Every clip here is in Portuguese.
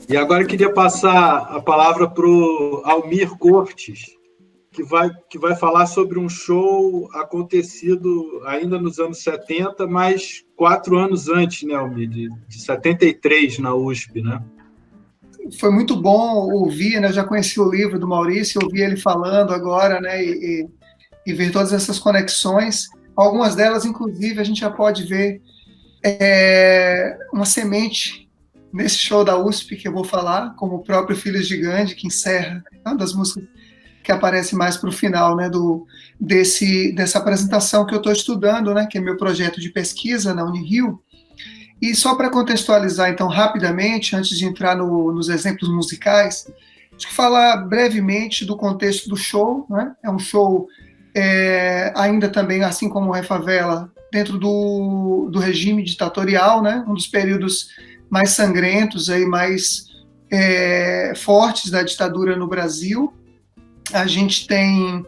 E agora eu queria passar a palavra para o Almir Cortes, que vai falar sobre um show acontecido ainda nos anos 70, mas 4 anos antes, né, Almir, de 73, na USP, né? Foi muito bom ouvir, né? Eu já conheci o livro do Maurício, ouvir ele falando agora, né? E ver todas essas conexões. Algumas delas, inclusive, a gente já pode ver uma semente nesse show da USP que eu vou falar, como o próprio Filhos de Gandhi, que encerra, é uma das músicas que aparece mais para o final, né, dessa apresentação que eu estou estudando, né, que é meu projeto de pesquisa na Unirio. E só para contextualizar, então, rapidamente, antes de entrar nos exemplos musicais, acho que falar brevemente do contexto do show, né? É um show ainda também, assim como o Refavela, dentro do regime ditatorial, né? Um dos períodos mais sangrentos, aí, mais fortes da ditadura no Brasil. A gente tem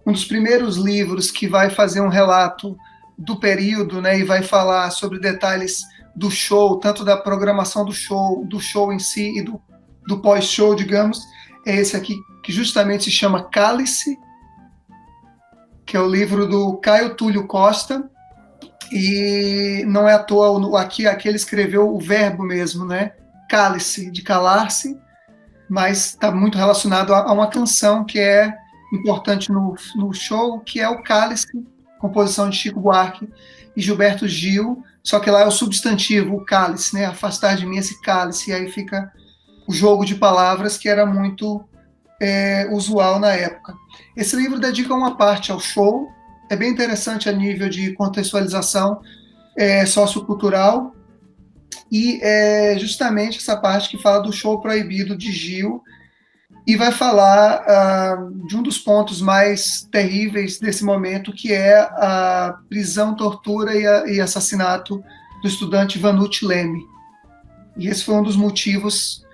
um dos primeiros livros que vai fazer um relato do período, né? E vai falar sobre detalhes do show, tanto da programação do show em si e do pós-show, digamos, é esse aqui, que justamente se chama Cálice, que é o livro do Caio Túlio Costa, e não é à toa, aqui ele escreveu o verbo mesmo, né? Cálice, de calar-se, mas está muito relacionado a uma canção que é importante no show, que é o Cálice, composição de Chico Buarque e Gilberto Gil, só que lá é o substantivo, o cálice, né? Afastar de mim esse cálice, e aí fica o jogo de palavras que era muito usual na época. Esse livro dedica uma parte ao show, é bem interessante a nível de contextualização sociocultural, e justamente essa parte que fala do show proibido de Gil, e vai falar de um dos pontos mais terríveis desse momento, que é a prisão, tortura e assassinato do estudante Vanucci Leme. E esse foi um dos motivos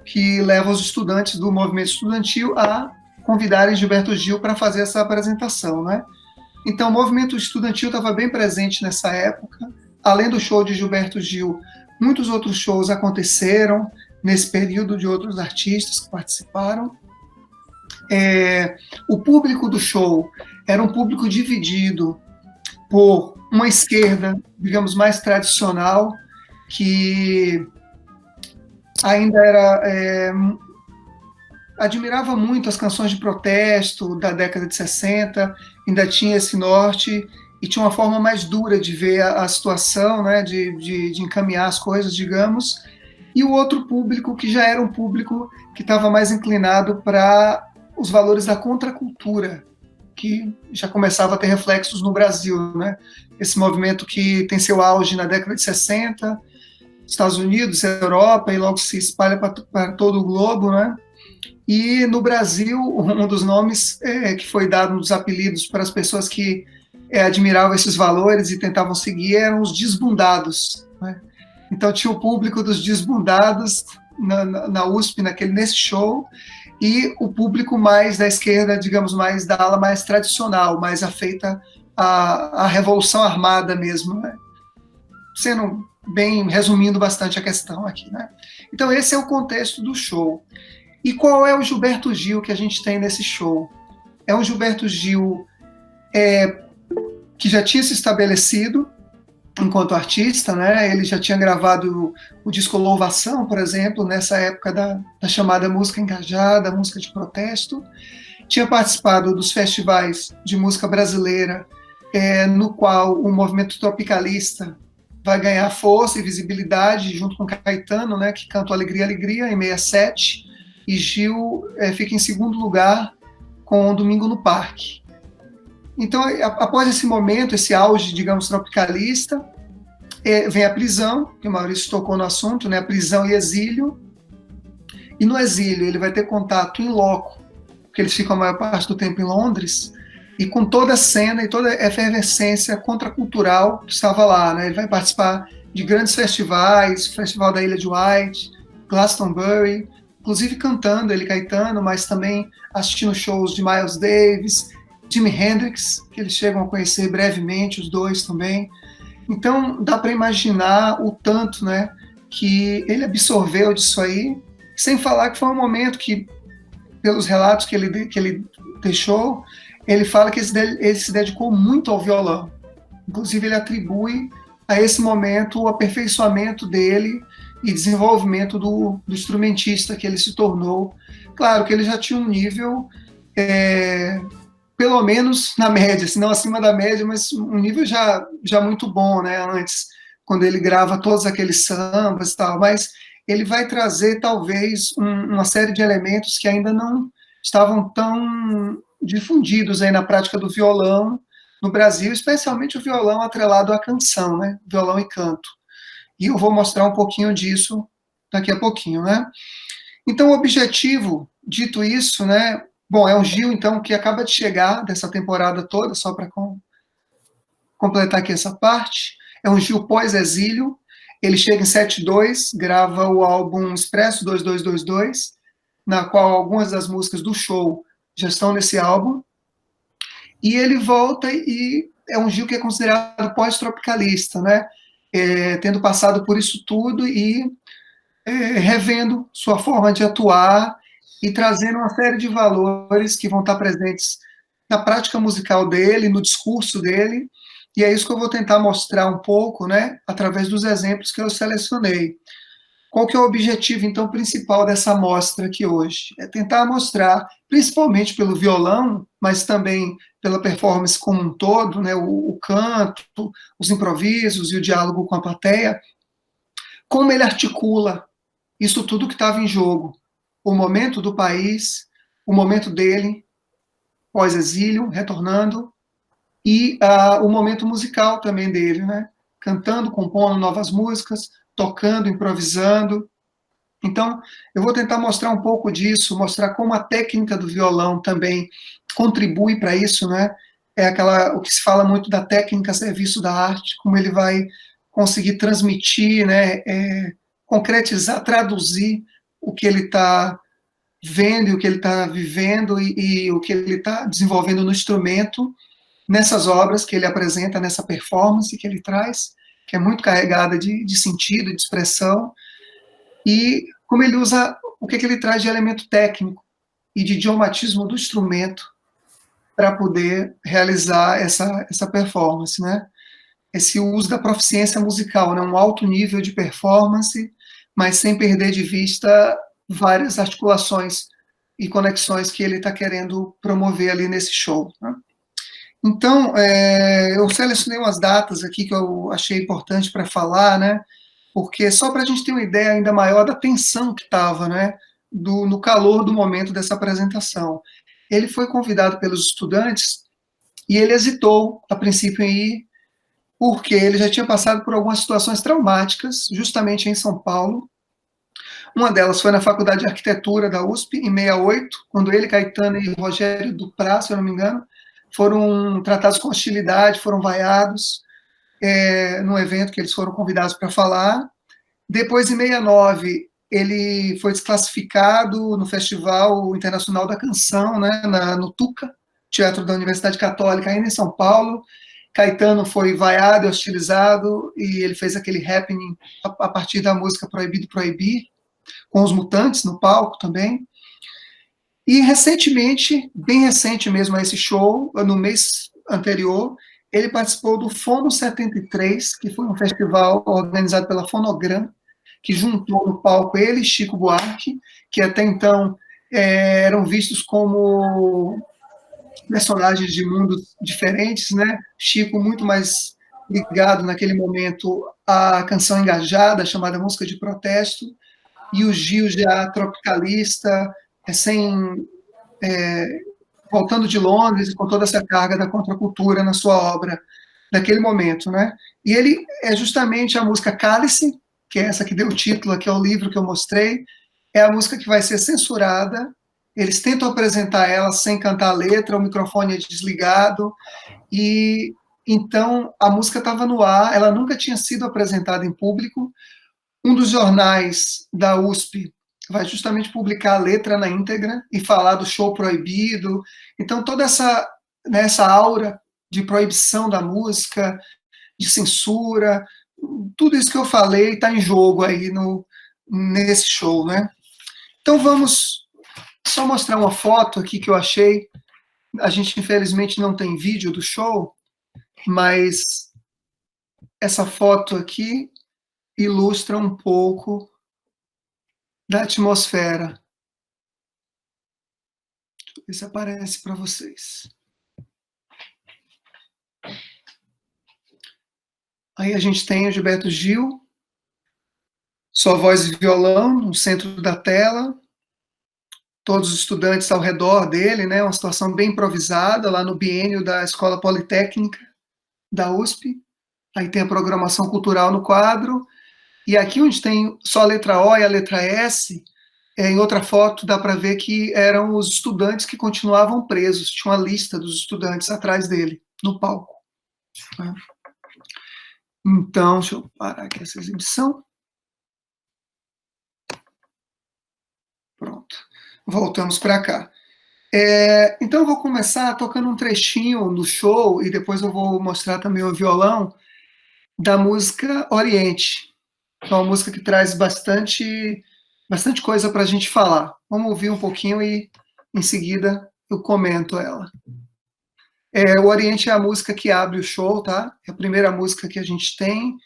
que leva os estudantes do movimento estudantil a convidarem Gilberto Gil para fazer essa apresentação, né? Então, o movimento estudantil estava bem presente nessa época. Além do show de Gilberto Gil, muitos outros shows aconteceram nesse período, de outros artistas que participaram. O público do show era um público dividido por uma esquerda, digamos, mais tradicional, que ainda admirava muito as canções de protesto da década de 60, ainda tinha esse norte, e tinha uma forma mais dura de ver a situação, né, de encaminhar as coisas, digamos. E o outro público, que já era um público que estava mais inclinado para os valores da contracultura, que já começava a ter reflexos no Brasil, né? Esse movimento que tem seu auge na década de 60, Estados Unidos, Europa, e logo se espalha para todo o globo, né? E no Brasil, um dos nomes que foi dado, um dos apelidos para as pessoas que admiravam esses valores e tentavam seguir, eram os desbundados, né? Então tinha o público dos desbundados na USP, nesse show, e o público mais da esquerda, digamos, mais da ala mais tradicional, mais afeita à Revolução Armada mesmo, né? Resumindo bastante a questão aqui, né? Então esse é o contexto do show. E qual é o Gilberto Gil que a gente tem nesse show? É um Gilberto Gil que já tinha se estabelecido enquanto artista, né? Ele já tinha gravado o disco Louvação, por exemplo, nessa época da chamada música engajada, música de protesto. Tinha participado dos festivais de música brasileira, no qual o movimento tropicalista vai ganhar força e visibilidade, junto com Caetano, né, que canta Alegria, Alegria, em 67, e Gil fica em segundo lugar com Domingo no Parque. Então, após esse momento, esse auge, digamos, tropicalista, vem a prisão, que o Maurício tocou no assunto, né? A prisão e exílio. E no exílio ele vai ter contato em loco, porque eles ficam a maior parte do tempo em Londres, e com toda a cena e toda a efervescência contracultural que estava lá, né? Ele vai participar de grandes festivais, Festival da Ilha de White, Glastonbury, inclusive cantando, ele Caetano, mas também assistindo shows de Miles Davis, Jimi Hendrix, que eles chegam a conhecer brevemente, os dois também. Então, dá para imaginar o tanto, né, que ele absorveu disso aí, Sem falar que foi um momento que, pelos relatos que ele deixou, ele fala que ele se dedicou muito ao violão. Inclusive, ele atribui a esse momento o aperfeiçoamento dele e desenvolvimento do instrumentista que ele se tornou. Claro que ele já tinha um nível, pelo menos na média, se não acima da média, mas um nível já muito bom, né? Antes, quando ele grava todos aqueles sambas e tal, mas ele vai trazer, talvez, uma série de elementos que ainda não estavam tão difundidos aí na prática do violão no Brasil, especialmente o violão atrelado à canção, né? Violão e canto. E eu vou mostrar um pouquinho disso daqui a pouquinho, né? Então, o objetivo, dito isso, né? Bom, é um Gil, então, que acaba de chegar dessa temporada toda, só para completar aqui essa parte. É um Gil pós-exílio. Ele chega em 72, grava o álbum Expresso 2222, na qual algumas das músicas do show já estão nesse álbum. E ele volta e é um Gil que é considerado pós-tropicalista, né? Tendo passado por isso tudo e revendo sua forma de atuar e trazendo uma série de valores que vão estar presentes na prática musical dele, no discurso dele, e é isso que eu vou tentar mostrar um pouco, né, através dos exemplos que eu selecionei. Qual que é o objetivo, então, principal dessa mostra aqui hoje? É tentar mostrar, principalmente pelo violão, mas também pela performance como um todo, né, o canto, os improvisos e o diálogo com a plateia, como ele articula isso tudo que estava em jogo. O momento do país, o momento dele, pós-exílio, retornando, e o momento musical também dele, né? Cantando, compondo novas músicas, tocando, improvisando. Então, eu vou tentar mostrar um pouco disso, mostrar como a técnica do violão também contribui para isso, né? É o que se fala muito da técnica a serviço da arte, como ele vai conseguir transmitir, né? Concretizar, traduzir o que ele está vendo e o que ele está vivendo e o que ele está desenvolvendo no instrumento, nessas obras que ele apresenta, nessa performance que ele traz, que é muito carregada de sentido, de expressão, e como ele usa, o que ele traz de elemento técnico e de idiomatismo do instrumento para poder realizar essa performance, né? Esse uso da proficiência musical, né? Um alto nível de performance, mas sem perder de vista várias articulações e conexões que ele está querendo promover ali nesse show, né? Então, eu selecionei umas datas aqui que eu achei importante para falar, né? Porque só para a gente ter uma ideia ainda maior da tensão que estava, né? No calor do momento dessa apresentação. Ele foi convidado pelos estudantes e ele hesitou, a princípio, em ir, porque ele já tinha passado por algumas situações traumáticas, justamente em São Paulo. Uma delas foi na Faculdade de Arquitetura da USP, em 68, quando ele, Caetano e Rogério Duprat, se eu não me engano, foram tratados com hostilidade, foram vaiados, num evento que eles foram convidados para falar. Depois, em 69, ele foi desclassificado no Festival Internacional da Canção, né, no Tuca, Teatro da Universidade Católica, ainda em São Paulo. Caetano foi vaiado e hostilizado, e ele fez aquele happening a partir da música Proibido Proibir, com os Mutantes no palco também. E recentemente, bem recente mesmo a esse show, no mês anterior, ele participou do Fono 73, que foi um festival organizado pela Fonogram, que juntou no palco ele e Chico Buarque, que até então eram vistos como personagens de mundos diferentes, né? Chico muito mais ligado naquele momento à canção engajada, chamada música de protesto, e o Gil já tropicalista, voltando de Londres, com toda essa carga da contracultura na sua obra, naquele momento, né? E ele é justamente a música Cálice, que é essa que deu o título aqui ao livro que eu mostrei, é a música que vai ser censurada. Eles tentam apresentar ela sem cantar a letra, o microfone é desligado, e então a música estava no ar, ela nunca tinha sido apresentada em público. Um dos jornais da USP vai justamente publicar a letra na íntegra e falar do show proibido. Então, toda essa aura de proibição da música, de censura, tudo isso que eu falei está em jogo aí nesse show, né? Então vamos só mostrar uma foto aqui que eu achei. A gente, infelizmente, não tem vídeo do show, mas essa foto aqui ilustra um pouco da atmosfera. Deixa eu ver se aparece para vocês. Aí a gente tem o Gilberto Gil, sua voz e violão no centro da tela, todos os estudantes ao redor dele, né? Uma situação bem improvisada, lá no biênio da Escola Politécnica da USP. Aí tem a programação cultural no quadro. E aqui onde tem só a letra O e a letra S, em outra foto dá para ver que eram os estudantes que continuavam presos. Tinha uma lista dos estudantes atrás dele, no palco. Então, deixa eu parar aqui essa exibição. Pronto. Voltamos para cá. Então eu vou começar tocando um trechinho do show e depois eu vou mostrar também o violão da música Oriente. É uma música que traz bastante coisa para a gente falar. Vamos ouvir um pouquinho e em seguida eu comento ela. O Oriente é a música que abre o show, tá? É a primeira música que a gente tem.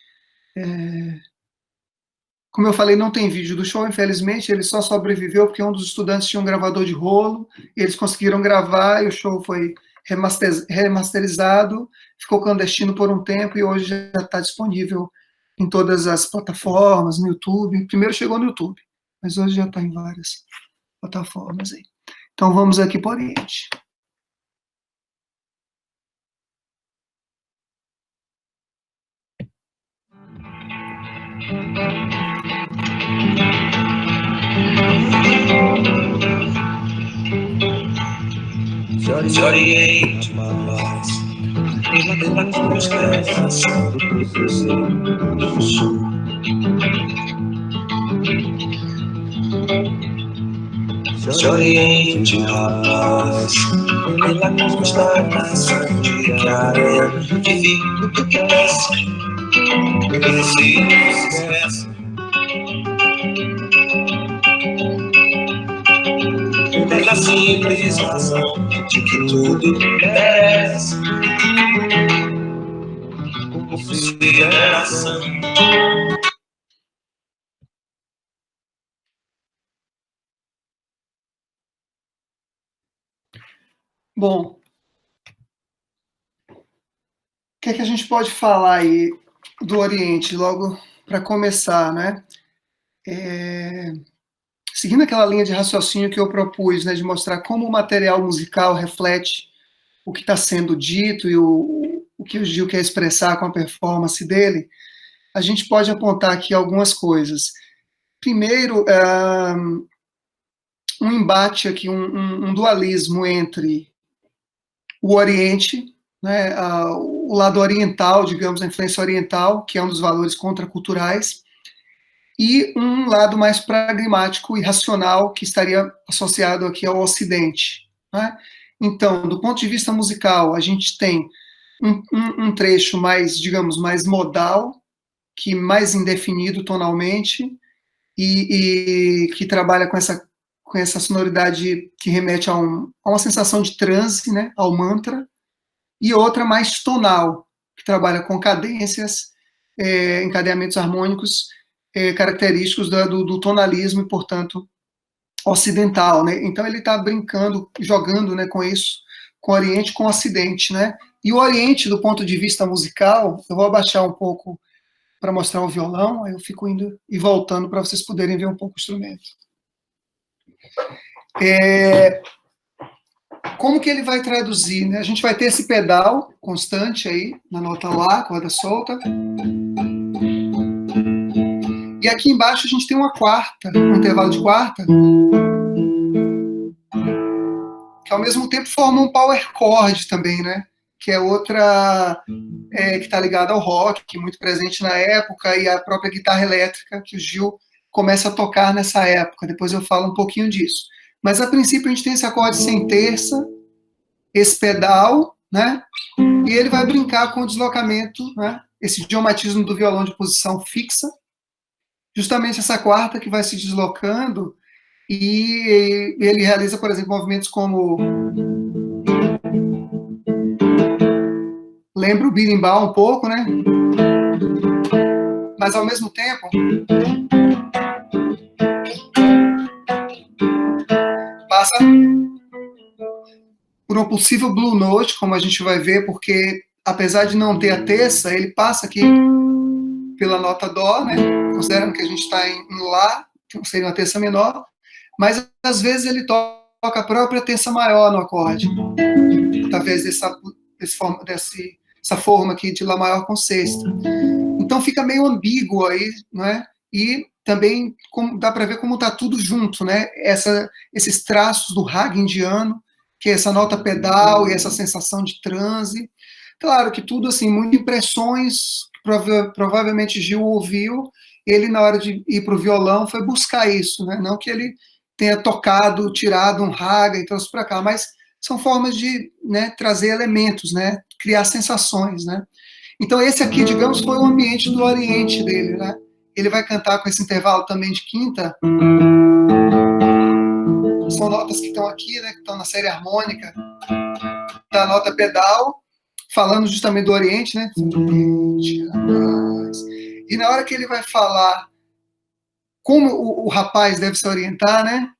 Como eu falei, não tem vídeo do show, infelizmente, ele só sobreviveu porque um dos estudantes tinha um gravador de rolo, e eles conseguiram gravar, e o show foi remasterizado, ficou clandestino por um tempo, e hoje já está disponível em todas as plataformas, no YouTube. Primeiro chegou no YouTube, mas hoje já está em várias plataformas aí. Então vamos aqui para o Oriente. Se oriente uma voz pela constelação do Cruzeiro do Sul. Se oriente uma voz pela constelação de areia de vinho que cresce, se esquece. Pela simples razão de que tudo merece consideração. Bom, o que é que a gente pode falar aí do Oriente, logo para começar, né? Seguindo aquela linha de raciocínio que eu propus, né, de mostrar como o material musical reflete o que está sendo dito e o que o Gil quer expressar com a performance dele, a gente pode apontar aqui algumas coisas. Primeiro, um embate aqui, um dualismo entre o Oriente, né, o lado oriental, digamos, a influência oriental, que é um dos valores contraculturais, e um lado mais pragmático e racional, que estaria associado aqui ao Ocidente, né? Então, do ponto de vista musical, a gente tem um trecho mais, digamos, mais modal, que mais indefinido tonalmente, e que trabalha com essa sonoridade que remete a uma sensação de transe, né, ao mantra, e outra mais tonal, que trabalha com cadências, encadeamentos harmônicos, característicos do tonalismo e, portanto, ocidental, né? Então ele está brincando, jogando, né, com isso, com o Oriente, com o Ocidente, né? E o Oriente, do ponto de vista musical, eu vou abaixar um pouco para mostrar o violão, aí eu fico indo e voltando para vocês poderem ver um pouco o instrumento. Como que ele vai traduzir, né? A gente vai ter esse pedal constante aí, na nota Lá, corda solta. E aqui embaixo a gente tem uma quarta, um intervalo de quarta, que ao mesmo tempo forma um power chord também, né? Que é outra que está ligada ao rock, muito presente na época, e a própria guitarra elétrica que o Gil começa a tocar nessa época. Depois eu falo um pouquinho disso. Mas a princípio a gente tem esse acorde sem terça, esse pedal, né? E ele vai brincar com o deslocamento, né? Esse idiomatismo do violão de posição fixa. Justamente essa quarta que vai se deslocando E ele realiza, por exemplo, movimentos como... Lembra o berimbau um pouco, né? Mas, ao mesmo tempo, passa por uma possível blue note, como a gente vai ver, porque, apesar de não ter a terça, ele passa aqui pela nota dó, né? Considerando que a gente está em lá, que seria uma terça menor, mas, às vezes, ele toca a própria terça maior no acorde, através dessa forma aqui de Lá maior com sexta. Então fica meio ambíguo aí, né? E também dá para ver como está tudo junto, né? Esses traços do raga indiano, que é essa nota pedal e essa sensação de transe. Claro que tudo assim, muitas impressões, provavelmente Gil ouviu, ele na hora de ir para o violão foi buscar isso, né? Não que ele tenha tocado, tirado um raga e trouxe para cá, mas são formas de, né, trazer elementos, né? Criar sensações, né? Então, esse aqui, digamos, foi o ambiente do Oriente dele, né? Ele vai cantar com esse intervalo também de quinta. São notas que estão aqui, né? Que estão na série harmônica da nota pedal, falando justamente do Oriente, né? E na hora que ele vai falar como o rapaz deve se orientar, né?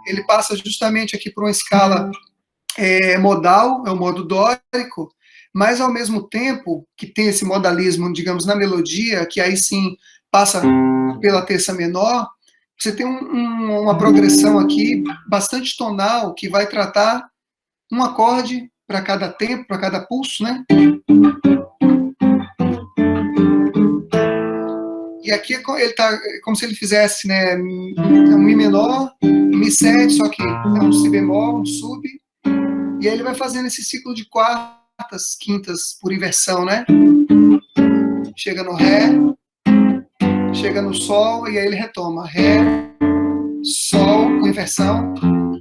Ele passa justamente aqui por uma escala modal, é o modo dórico, mas ao mesmo tempo que tem esse modalismo, digamos, na melodia, que aí sim passa pela terça menor, você tem uma progressão aqui bastante tonal que vai tratar um acorde para cada tempo, para cada pulso, né? E aqui ele tá como se ele fizesse, né, um Mi menor, Mi7, só que é um Si bemol, um sub, e aí ele vai fazendo esse ciclo de quartas, quintas por inversão, né? Chega no Ré, chega no Sol, e aí ele retoma Ré, Sol com inversão,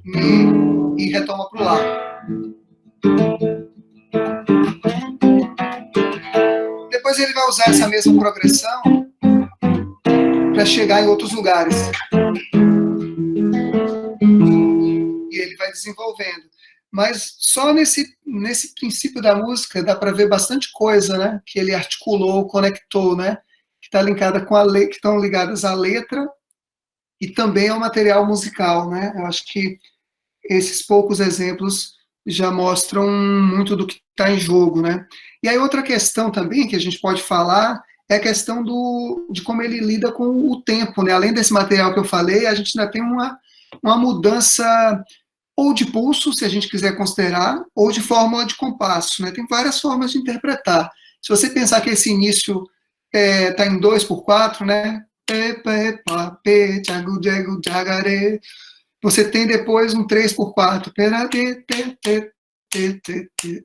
Mi, e retoma para o Lá. Depois ele vai usar essa mesma progressão para chegar em outros lugares. E ele vai desenvolvendo. Mas só nesse princípio da música dá para ver bastante coisa, né? Que ele articulou, conectou, né? Que está linkada com que estão ligadas à letra e também ao material musical, né? Eu acho que esses poucos exemplos já mostram muito do que está em jogo, né? E aí outra questão também que a gente pode falar é a questão de como ele lida com o tempo, né? Além desse material que eu falei, a gente ainda tem uma mudança ou de pulso, se a gente quiser considerar, ou de fórmula de compasso, né? Tem várias formas de interpretar. Se você pensar que esse início está em 2/4, né? Você tem depois um 3/4.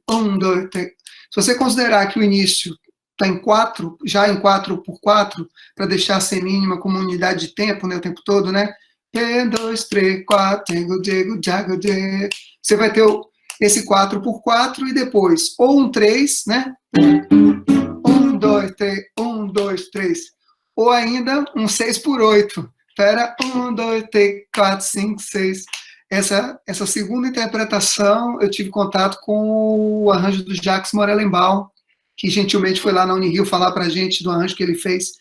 1, 2, 3. Se você considerar que o início está em 4, já em 4/4, para deixar a semínima como unidade de tempo, né, o tempo todo, né? 1, 2, 3, 4, você vai ter esse 4/4 e depois ou um 3, né? 1, 2, 3, 1, 2, 3. Ou ainda um 6/8. Espera, 1, 2, 3, 4, 5, 6. Essa segunda interpretação, eu tive contato com o arranjo do Jacques Morellenbaum, que gentilmente foi lá na Unirio falar para a gente do arranjo que ele fez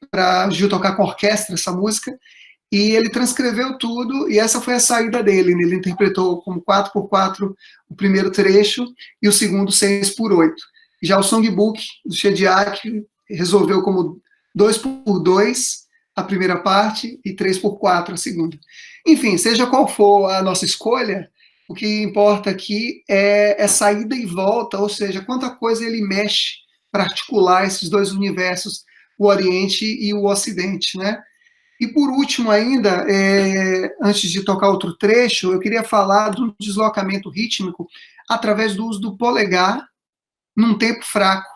para Gil tocar com a orquestra essa música, e ele transcreveu tudo, e essa foi a saída dele, né? Ele interpretou como 4/4 o primeiro trecho, e o segundo 6/8. Já o songbook do Shediac resolveu como 2/2 a primeira parte e 3/4 a segunda. Enfim, seja qual for a nossa escolha, o que importa aqui é saída e volta, ou seja, quanta coisa ele mexe para articular esses dois universos, o Oriente e o Ocidente, né? E por último ainda, antes de tocar outro trecho, eu queria falar do deslocamento rítmico através do uso do polegar num tempo fraco,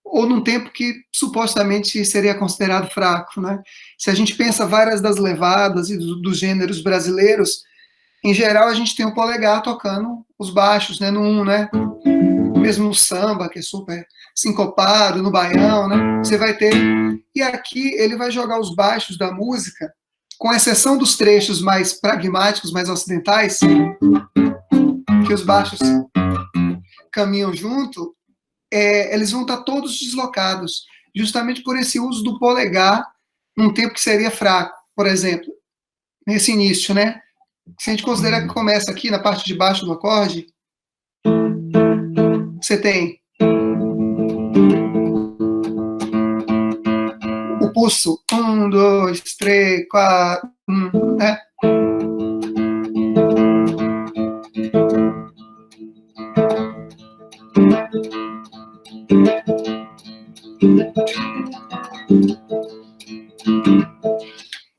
ou num tempo que supostamente seria considerado fraco, né? Se a gente pensa várias das levadas e dos gêneros brasileiros, em geral a gente tem o polegar tocando os baixos, né, no 1, né? mesmo no samba, que é super sincopado, no baião, né? Você vai ter. E aqui ele vai jogar os baixos da música, com exceção dos trechos mais pragmáticos, mais ocidentais, que os baixos caminham junto, eles vão estar todos deslocados, justamente por esse uso do polegar num tempo que seria fraco, por exemplo, nesse início, né? Se a gente considerar que começa aqui na parte de baixo do acorde, você tem o pulso 1, 2, 3, 4, né?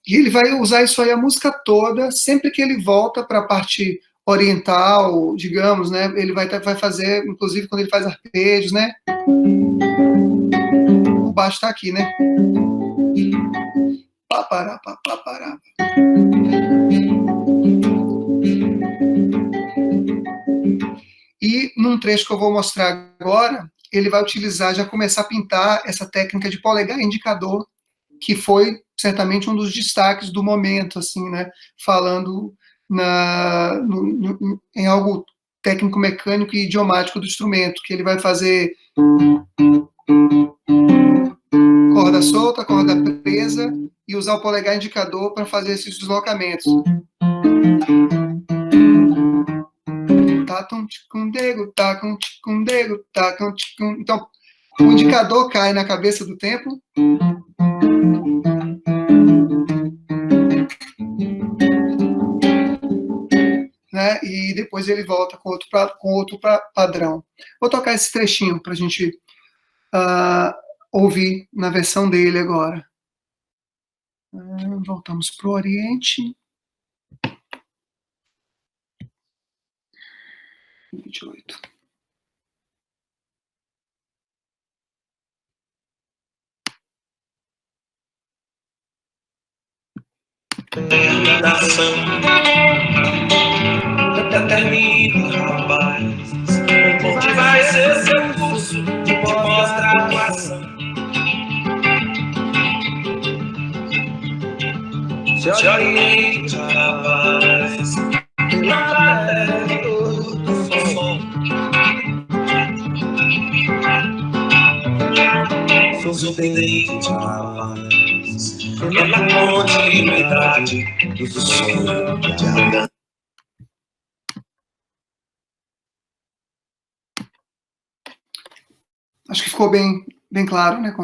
E ele vai usar isso aí a música toda, sempre que ele volta para a parte oriental, digamos, né? Ele vai fazer, inclusive quando ele faz arpejos, né? O baixo está aqui, né? Papará, papará. E num trecho que eu vou mostrar agora, ele vai utilizar, já começar a pintar essa técnica de polegar indicador, que foi certamente um dos destaques do momento, assim, né? Falando em algo técnico, mecânico e idiomático do instrumento, que ele vai fazer corda solta, corda presa, e usar o polegar indicador para fazer esses deslocamentos. Então, o indicador cai na cabeça do tempo. Né, e depois ele volta com outro padrão. Vou tocar esse trechinho para a gente ouvir na versão dele agora. Voltamos para o Oriente. 28. Nação, determina, rapaz, onde vai ser seu curso de pós-graduação. Se oriente, rapaz, pela terra do sol. Surpreendente, rapaz, pela continuidade do sonho de Adão. Acho que ficou bem claro, né,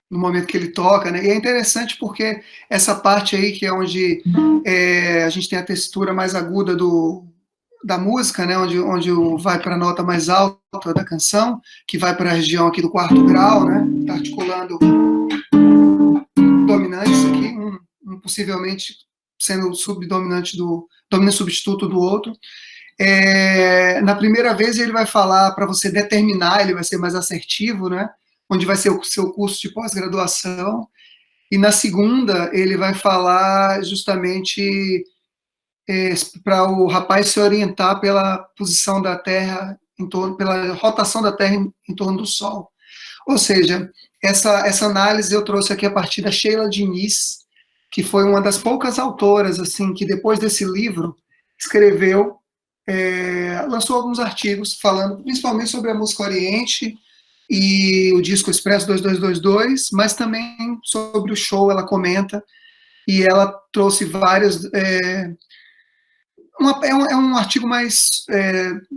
no momento que ele toca, né? E é interessante porque essa parte aí, que é onde a gente tem a textura mais aguda da música, né, onde vai para a nota mais alta da canção, que vai para a região aqui do quarto grau, né, tá articulando dominantes aqui, um possivelmente sendo subdominante dominante substituto do outro. Na primeira vez ele vai falar para você determinar, ele vai ser mais assertivo, né, onde vai ser o seu curso de pós-graduação, e na segunda ele vai falar justamente para o rapaz se orientar pela posição da Terra, pela rotação da Terra em torno do Sol. Ou seja, essa análise eu trouxe aqui a partir da Sheila Diniz, que foi uma das poucas autoras assim que depois desse livro escreveu, lançou alguns artigos falando principalmente sobre a música Oriente e o disco Expresso 2222, mas também sobre o show ela comenta, e ela trouxe várias... É um artigo mais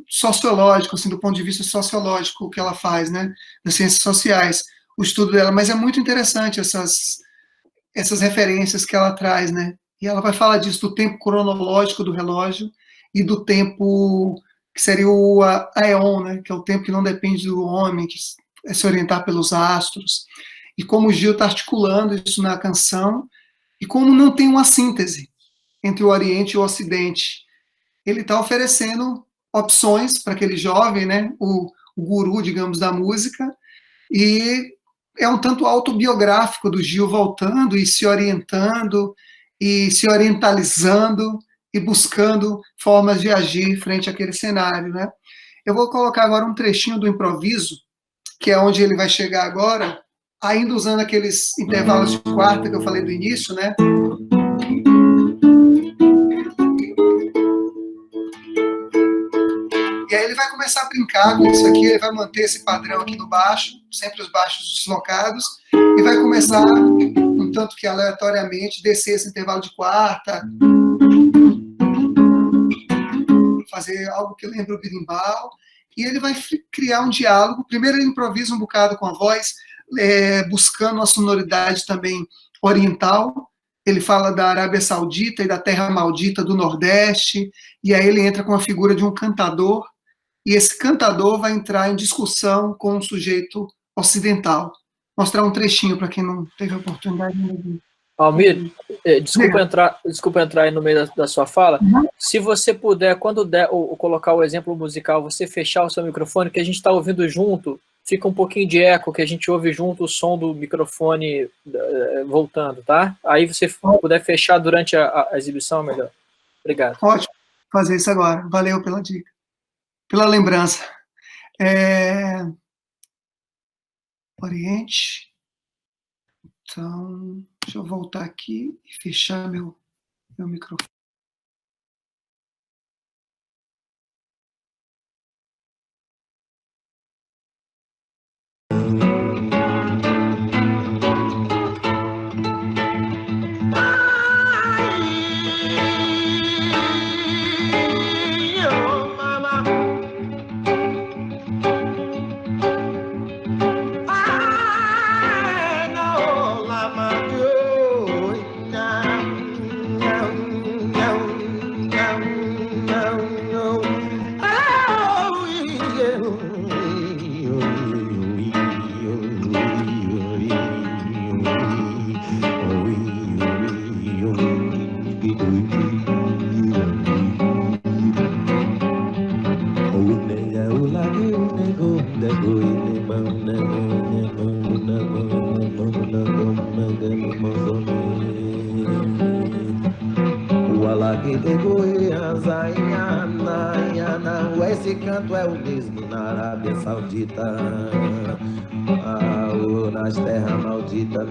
sociológico, assim, do ponto de vista sociológico que ela faz, né, das ciências sociais, o estudo dela, mas é muito interessante essas referências que ela traz, né, e ela vai falar disso, do tempo cronológico do relógio e do tempo que seria o aeon, né, que é o tempo que não depende do homem, que é se orientar pelos astros, e como o Gil está articulando isso na canção, e como não tem uma síntese entre o Oriente e o Ocidente. Ele está oferecendo opções para aquele jovem, né, o guru, digamos, da música, e é um tanto autobiográfico do Gil voltando e se orientando, e se orientalizando, e buscando formas de agir frente àquele cenário, né. Eu vou colocar agora um trechinho do improviso, que é onde ele vai chegar agora, ainda usando aqueles intervalos de quarta que eu falei do início, né? E aí ele vai começar a brincar com isso aqui, ele vai manter esse padrão aqui do baixo, sempre os baixos deslocados, e vai começar, um tanto que aleatoriamente, descer esse intervalo de quarta, fazer algo que lembra o berimbau, e ele vai criar um diálogo. Primeiro ele improvisa um bocado com a voz, buscando uma sonoridade também oriental. Ele fala da Arábia Saudita e da terra maldita do Nordeste, e aí ele entra com a figura de um cantador, e esse cantador vai entrar em discussão com um sujeito ocidental. Mostrar um trechinho para quem não teve a oportunidade de ver. Almir, desculpa entrar aí no meio da sua fala. Se você puder, quando der ou colocar o exemplo musical, você fechar o seu microfone, que a gente está ouvindo junto, fica um pouquinho de eco, que a gente ouve junto o som do microfone voltando, tá? Aí você puder fechar durante a exibição, melhor. Obrigado. Ótimo, fazer isso agora. Valeu pela dica, pela lembrança. Oriente. Então, deixa eu voltar aqui e fechar meu microfone. Esse canto é o mesmo na Arábia Saudita, nas terras malditas,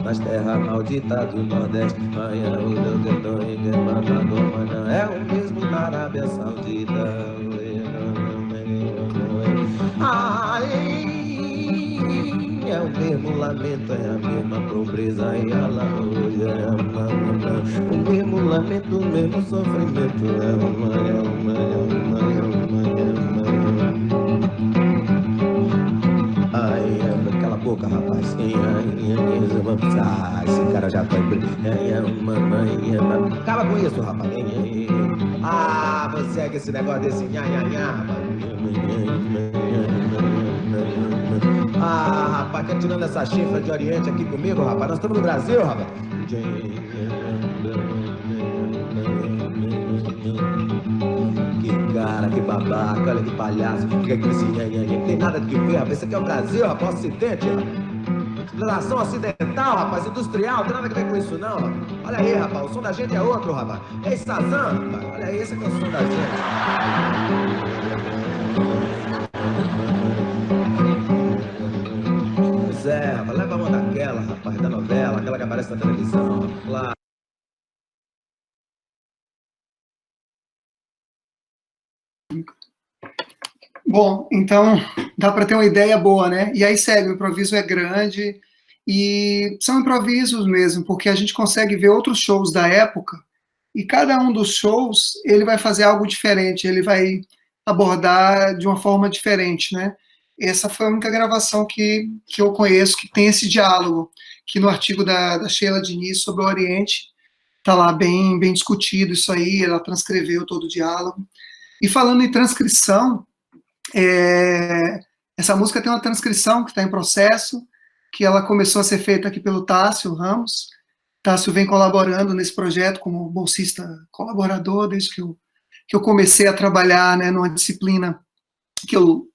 nas terras malditas do Nordeste. É o mesmo na Arábia Saudita. É o mesmo lamento, é a mesma pobreza, o mesmo lamento, o mesmo sofrimento, cala a boca, rapaz. Esse cara já tá. Acaba com isso, rapaz. Você é que esse negócio desse nha, rapaz, quer tirando essa chifra de Oriente aqui comigo, rapaz? Nós estamos no Brasil, rapaz. Que cara, que babaca, olha que palhaço. Fica aqui esse nha, não tem nada de que ver, rapaz. Isso aqui é o Brasil, rapaz, ocidente, rapaz. Civilização ocidental, rapaz, industrial, não tem nada a ver com isso, não, rapaz. Olha aí, rapaz, o som da gente é outro, rapaz. É esse Sazam, rapaz. Olha aí, esse aqui é o som da gente. Rapaz, leva a mão daquela, rapaz, da novela, aquela que aparece na televisão, lá. Bom, então dá para ter uma ideia boa, né? E aí segue, o improviso é grande, e são improvisos mesmo, porque a gente consegue ver outros shows da época, e cada um dos shows, ele vai fazer algo diferente, ele vai abordar de uma forma diferente, né? Essa foi a única gravação que eu conheço que tem esse diálogo, que no artigo da Sheila Diniz sobre o Oriente, está lá bem discutido isso aí, ela transcreveu todo o diálogo. E falando em transcrição, essa música tem uma transcrição que está em processo, que ela começou a ser feita aqui pelo Tássio Ramos. Tássio vem colaborando nesse projeto como bolsista colaborador, desde que eu comecei a trabalhar, né, numa disciplina que eu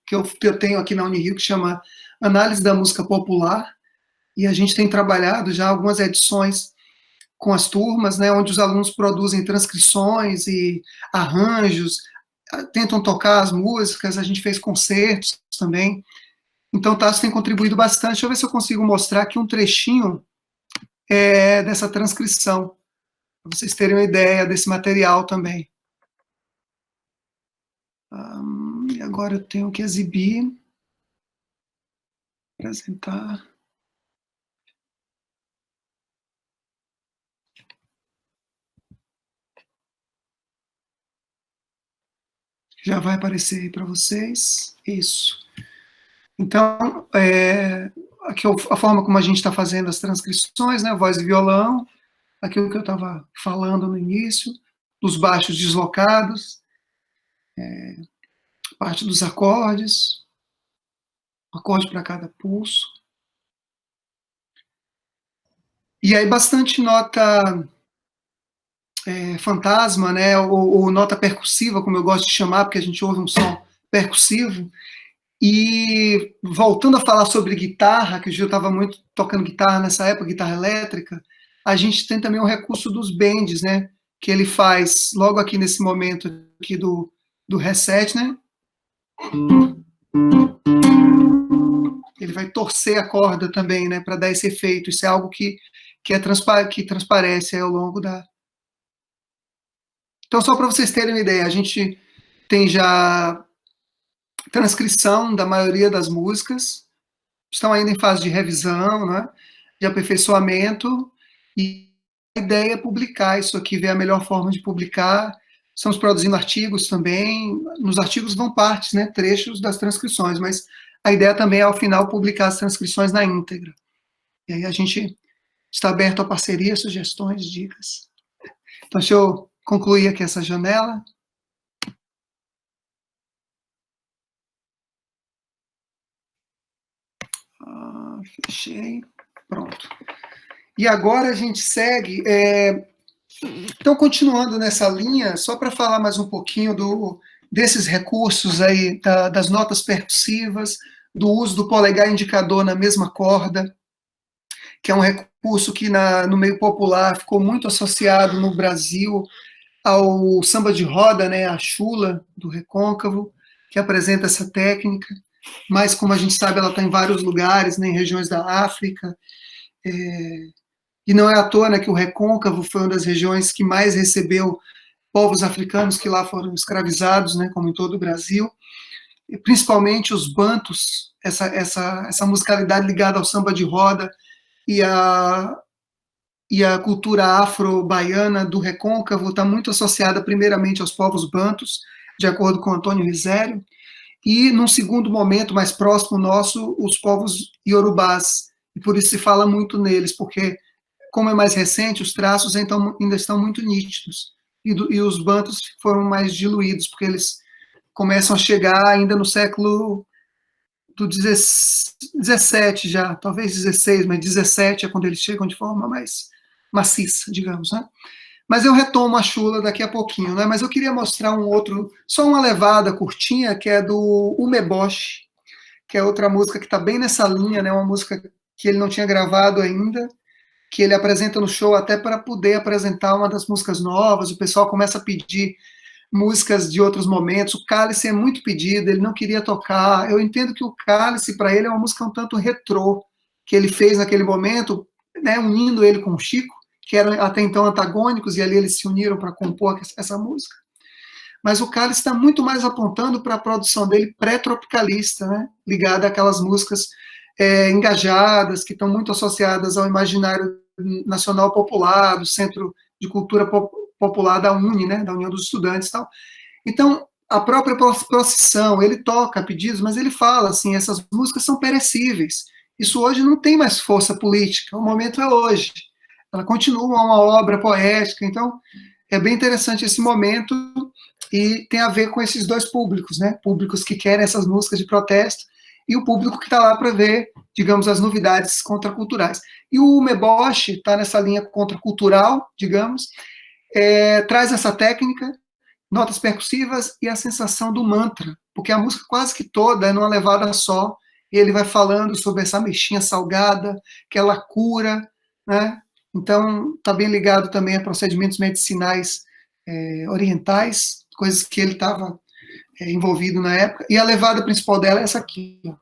tenho aqui na Unirio, que chama Análise da Música Popular, e a gente tem trabalhado já algumas edições com as turmas, né, onde os alunos produzem transcrições e arranjos, tentam tocar as músicas, a gente fez concertos também. Então, o Tasso tem contribuído bastante. Deixa eu ver se eu consigo mostrar aqui um trechinho dessa transcrição, para vocês terem uma ideia desse material também. E agora eu tenho que exibir, apresentar. Já vai aparecer aí para vocês. Isso. Então, aqui a forma como a gente está fazendo as transcrições, né? Voz e violão, aquilo que eu estava falando no início, dos baixos deslocados, parte dos acordes, acorde para cada pulso. E aí bastante nota fantasma, né? Ou nota percussiva, como eu gosto de chamar, porque a gente ouve um som percussivo. E voltando a falar sobre guitarra, que o Gil estava muito tocando guitarra nessa época, guitarra elétrica, a gente tem também o recurso dos bends, né? Que ele faz logo aqui nesse momento aqui do reset, né? Ele vai torcer a corda também, né? Para dar esse efeito. Isso é algo que transparece ao longo da... Então, só para vocês terem uma ideia, a gente tem já transcrição da maioria das músicas, estão ainda em fase de revisão, né, de aperfeiçoamento, e a ideia é publicar isso aqui, ver a melhor forma de publicar. Estamos produzindo artigos também, nos artigos vão partes, né, trechos das transcrições, mas a ideia também é, ao final, publicar as transcrições na íntegra. E aí a gente está aberto a parcerias, sugestões, dicas. Então, deixa eu concluir aqui essa janela. Fechei, pronto. E agora a gente segue, então continuando nessa linha, só para falar mais um pouquinho desses recursos aí, das notas percussivas, do uso do polegar indicador na mesma corda, que é um recurso que no meio popular ficou muito associado no Brasil ao samba de roda, né, a chula do recôncavo, que apresenta essa técnica. Mas, como a gente sabe, ela está em vários lugares, né, em regiões da África, e não é à toa, né, que o recôncavo foi uma das regiões que mais recebeu povos africanos que lá foram escravizados, né, como em todo o Brasil, e principalmente os bantus, essa musicalidade ligada ao samba de roda e a cultura afro-baiana do recôncavo está muito associada primeiramente aos povos bantus, de acordo com Antônio Risério, e, num segundo momento, mais próximo nosso, os povos iorubás, e por isso se fala muito neles, porque, como é mais recente, os traços ainda estão muito nítidos, e os bantus foram mais diluídos, porque eles começam a chegar ainda no século do 17 já, talvez 16, mas 17 é quando eles chegam de forma mais maciça, digamos, né? Mas eu retomo a chula daqui a pouquinho, né? Mas eu queria mostrar um outro, só uma levada curtinha, que é do Umeboshi, que é outra música que está bem nessa linha, né? Uma música que ele não tinha gravado ainda, que ele apresenta no show até para poder apresentar uma das músicas novas. O pessoal começa a pedir músicas de outros momentos. O Cálice é muito pedido, ele não queria tocar. Eu entendo que o Cálice, para ele, é uma música um tanto retrô, que ele fez naquele momento, né? Unindo ele com o Chico, que eram até então antagônicos, e ali eles se uniram para compor essa música. Mas o Cálice está muito mais apontando para a produção dele pré-tropicalista, né? Ligada àquelas músicas engajadas, que estão muito associadas ao imaginário nacional popular, do Centro de Cultura Popular da UNE, né? Da União dos Estudantes e tal. Então, a própria procissão, ele toca pedidos, mas ele fala assim, essas músicas são perecíveis. Isso hoje não tem mais força política, o momento é hoje. Ela continua uma obra poética, então é bem interessante esse momento e tem a ver com esses dois públicos, né? Públicos que querem essas músicas de protesto e o público que está lá para ver, digamos, as novidades contraculturais. E o Umeboshi está nessa linha contracultural, digamos, traz essa técnica, notas percussivas e a sensação do mantra, porque a música quase que toda é numa levada só, e ele vai falando sobre essa mexinha salgada, que ela cura, né? Então, está bem ligado também a procedimentos medicinais orientais, coisas que ele estava envolvido na época, e a levada principal dela é essa aqui. Ó.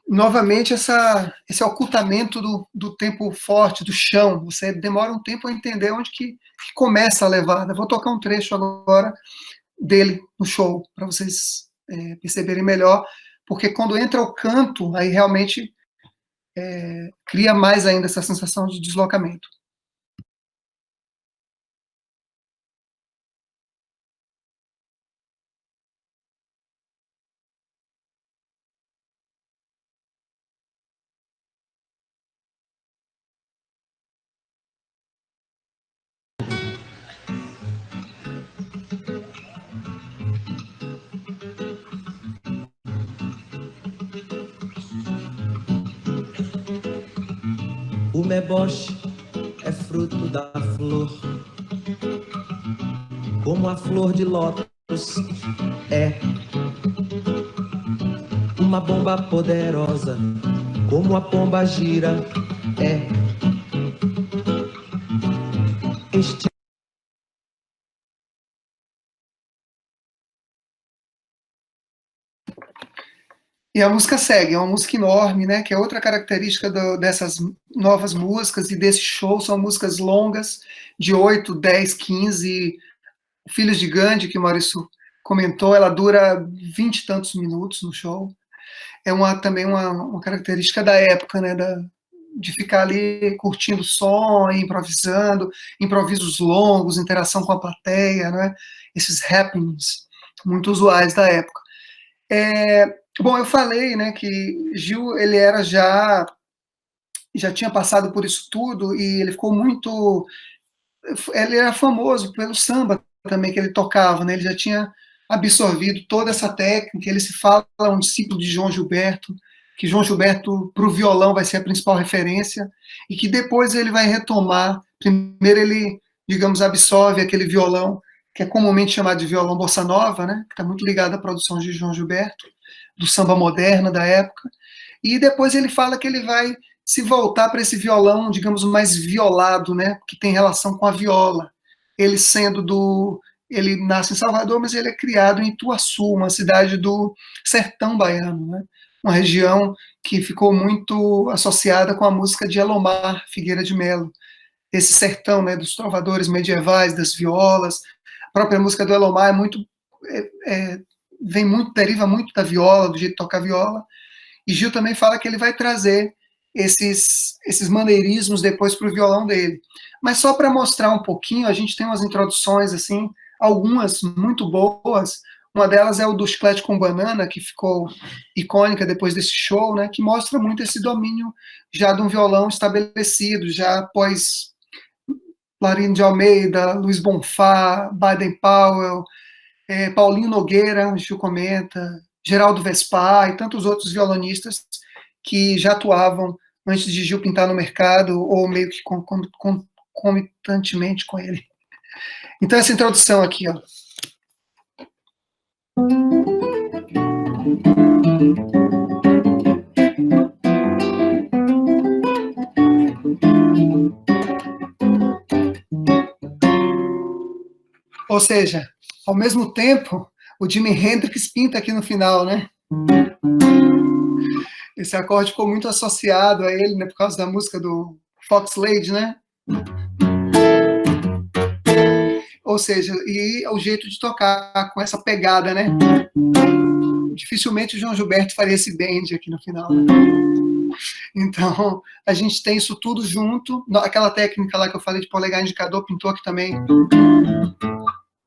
Novamente, esse ocultamento do tempo forte, do chão. Você demora um tempo a entender onde que começa a levada. Vou tocar um trecho agora dele no show, para vocês perceberem melhor, porque quando entra o canto, aí realmente cria mais ainda essa sensação de deslocamento. O meboche é fruto da flor, como a flor de lótus é uma bomba poderosa, como a pomba gira é. E a música segue, é uma música enorme, né? Que é outra característica dessas novas músicas e desse show, são músicas longas, de 8, 10, 15. Filhos de Gandhi, que o Maurício comentou, ela dura 20 e tantos minutos no show. É também uma característica da época, né? De ficar ali curtindo o som, improvisando, improvisos longos, interação com a plateia, né? Esses happenings muito usuais da época. Bom, eu falei, né, que Gil, ele já tinha passado por isso tudo, e ele ficou muito... Ele era famoso pelo samba também que ele tocava, né? Ele já tinha absorvido toda essa técnica. Ele se fala um discípulo de João Gilberto, que João Gilberto, para o violão, vai ser a principal referência, e que depois ele vai retomar. Primeiro ele, digamos, absorve aquele violão, que é comumente chamado de violão bossa nova, né? Que está muito ligado à produção de João Gilberto, do samba moderno da época, e depois ele fala que ele vai se voltar para esse violão, digamos, mais violado, né, que tem relação com a viola. Ele ele nasce em Salvador, mas ele é criado em Ituaçu, uma cidade do sertão baiano, né, uma região que ficou muito associada com a música de Elomar Figueira de Melo, esse sertão, né, dos trovadores medievais, das violas. A própria música do Elomar deriva muito da viola, do jeito de tocar viola, e Gil também fala que ele vai trazer esses maneirismos depois para o violão dele. Mas só para mostrar um pouquinho, a gente tem umas introduções, assim, algumas muito boas. Uma delas é o do Chiclete com Banana, que ficou icônica depois desse show, né, que mostra muito esse domínio já de um violão estabelecido, já após Laurindo de Almeida, Luiz Bonfá, Baden Powell, Paulinho Nogueira, Gil comenta, Geraldo Vespar e tantos outros violonistas que já atuavam antes de Gil pintar no mercado, ou meio que concomitantemente com ele. Então, essa introdução aqui, ó. Ou seja, ao mesmo tempo, o Jimi Hendrix pinta aqui no final, né? Esse acorde ficou muito associado a ele, né, por causa da música do Fox Lady, né? Ou seja, e o jeito de tocar com essa pegada, né? Dificilmente o João Gilberto faria esse bend aqui no final, né? Então, a gente tem isso tudo junto. Aquela técnica lá que eu falei de polegar indicador pintou aqui também.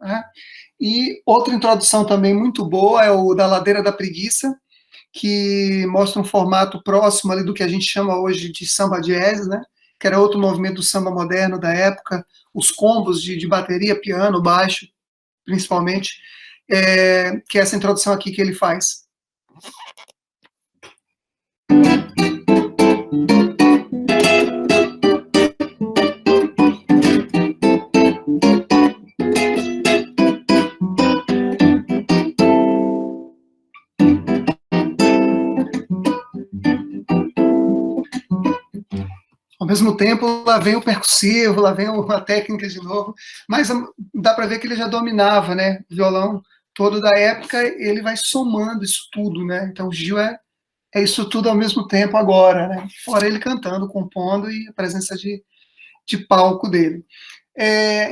Né? E outra introdução também muito boa é o da Ladeira da Preguiça, que mostra um formato próximo ali do que a gente chama hoje de samba jazz, né? Que era outro movimento do samba moderno da época, os combos de bateria, piano, baixo, principalmente, que é essa introdução aqui que ele faz. Ao mesmo tempo, lá vem o percussivo, lá vem a técnica de novo, mas dá para ver que ele já dominava, né? O violão todo da época, ele vai somando isso tudo, né? Então, o Gil é isso tudo ao mesmo tempo agora, né? Fora ele cantando, compondo e a presença de palco dele.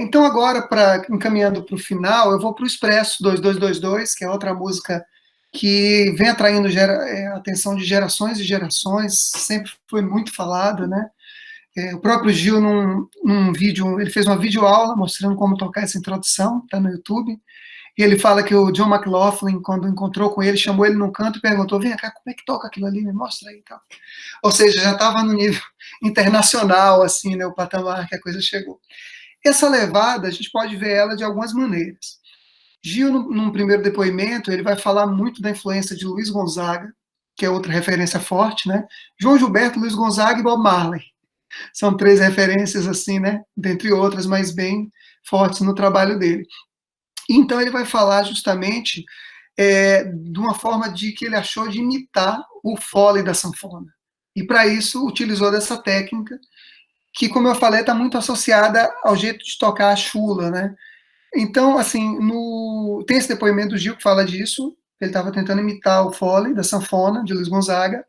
Então, agora, encaminhando para o final, eu vou para o Expresso 2222, que é outra música que vem atraindo a atenção de gerações e gerações, sempre foi muito falada, né? O próprio Gil, num vídeo, ele fez uma videoaula mostrando como tocar essa introdução, está no YouTube, e ele fala que o John McLaughlin, quando encontrou com ele, chamou ele num canto e perguntou, vem cá, como é que toca aquilo ali? Me mostra aí. Então. Ou seja, já estava no nível internacional, assim, né, o patamar que a coisa chegou. Essa levada, a gente pode ver ela de algumas maneiras. Gil, num primeiro depoimento, ele vai falar muito da influência de Luiz Gonzaga, que é outra referência forte, né? João Gilberto, Luiz Gonzaga e Bob Marley. São 3 referências, assim, né? Dentre outras, mas bem fortes no trabalho dele. Então, ele vai falar justamente de uma forma de que ele achou de imitar o fole da sanfona. E, para isso, utilizou dessa técnica, que, como eu falei, está muito associada ao jeito de tocar a chula, né? Então, assim, tem esse depoimento do Gil que fala disso, ele estava tentando imitar o fole da sanfona, de Luiz Gonzaga.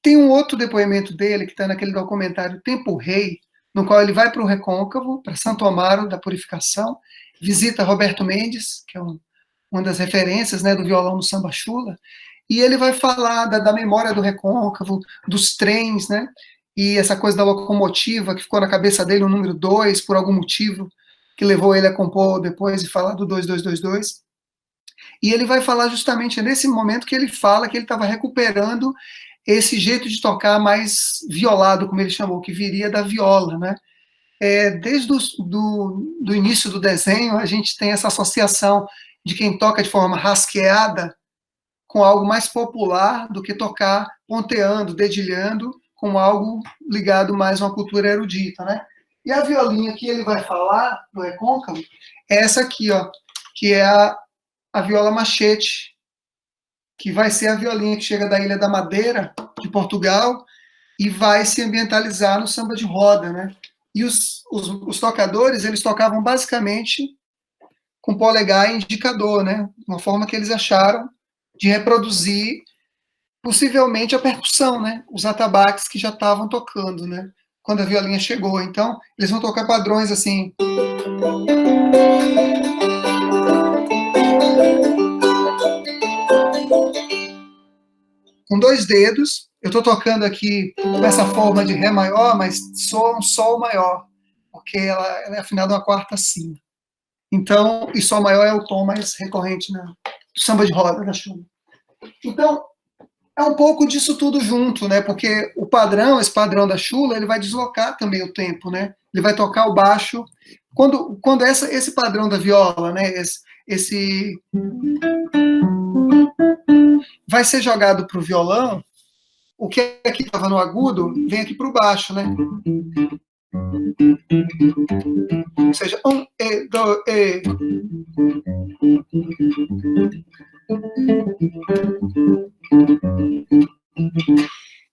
Tem um outro depoimento dele, que está naquele documentário Tempo Rei, no qual ele vai para o Recôncavo, para Santo Amaro da Purificação, visita Roberto Mendes, que é uma das referências, né, do violão no samba chula, e ele vai falar da memória do Recôncavo, dos trens, né, e essa coisa da locomotiva, que ficou na cabeça dele o número 2, por algum motivo, que levou ele a compor depois e falar do 2222. E ele vai falar justamente nesse momento que ele fala que ele estava recuperando esse jeito de tocar mais violado, como ele chamou, que viria da viola, né? Desde do início do desenho, a gente tem essa associação de quem toca de forma rasqueada com algo mais popular do que tocar ponteando, dedilhando, com algo ligado mais a uma cultura erudita, né? E a violinha que ele vai falar, no Recôncavo, é essa aqui, ó, que é a viola machete, que vai ser a violinha que chega da Ilha da Madeira, de Portugal, e vai se ambientalizar no samba de roda, né? E os tocadores, eles tocavam basicamente com polegar e indicador, né? Uma forma que eles acharam de reproduzir, possivelmente, a percussão, né? Os atabaques que já estavam tocando, né? Quando a violinha chegou. Então, eles vão tocar padrões assim. Com 2 dedos, eu estou tocando aqui com essa forma de Ré maior, mas soa um Sol maior, porque ela é afinada uma quarta acima. Então, e Sol maior é o tom mais recorrente do samba de roda da chula. Então, é um pouco disso tudo junto, né? Porque esse padrão da chula, ele vai deslocar também o tempo, né? Ele vai tocar o baixo. Quando esse padrão da viola, né? Esse vai ser jogado para o violão, o que aqui estava no agudo, vem aqui para o baixo, né? Ou seja, e.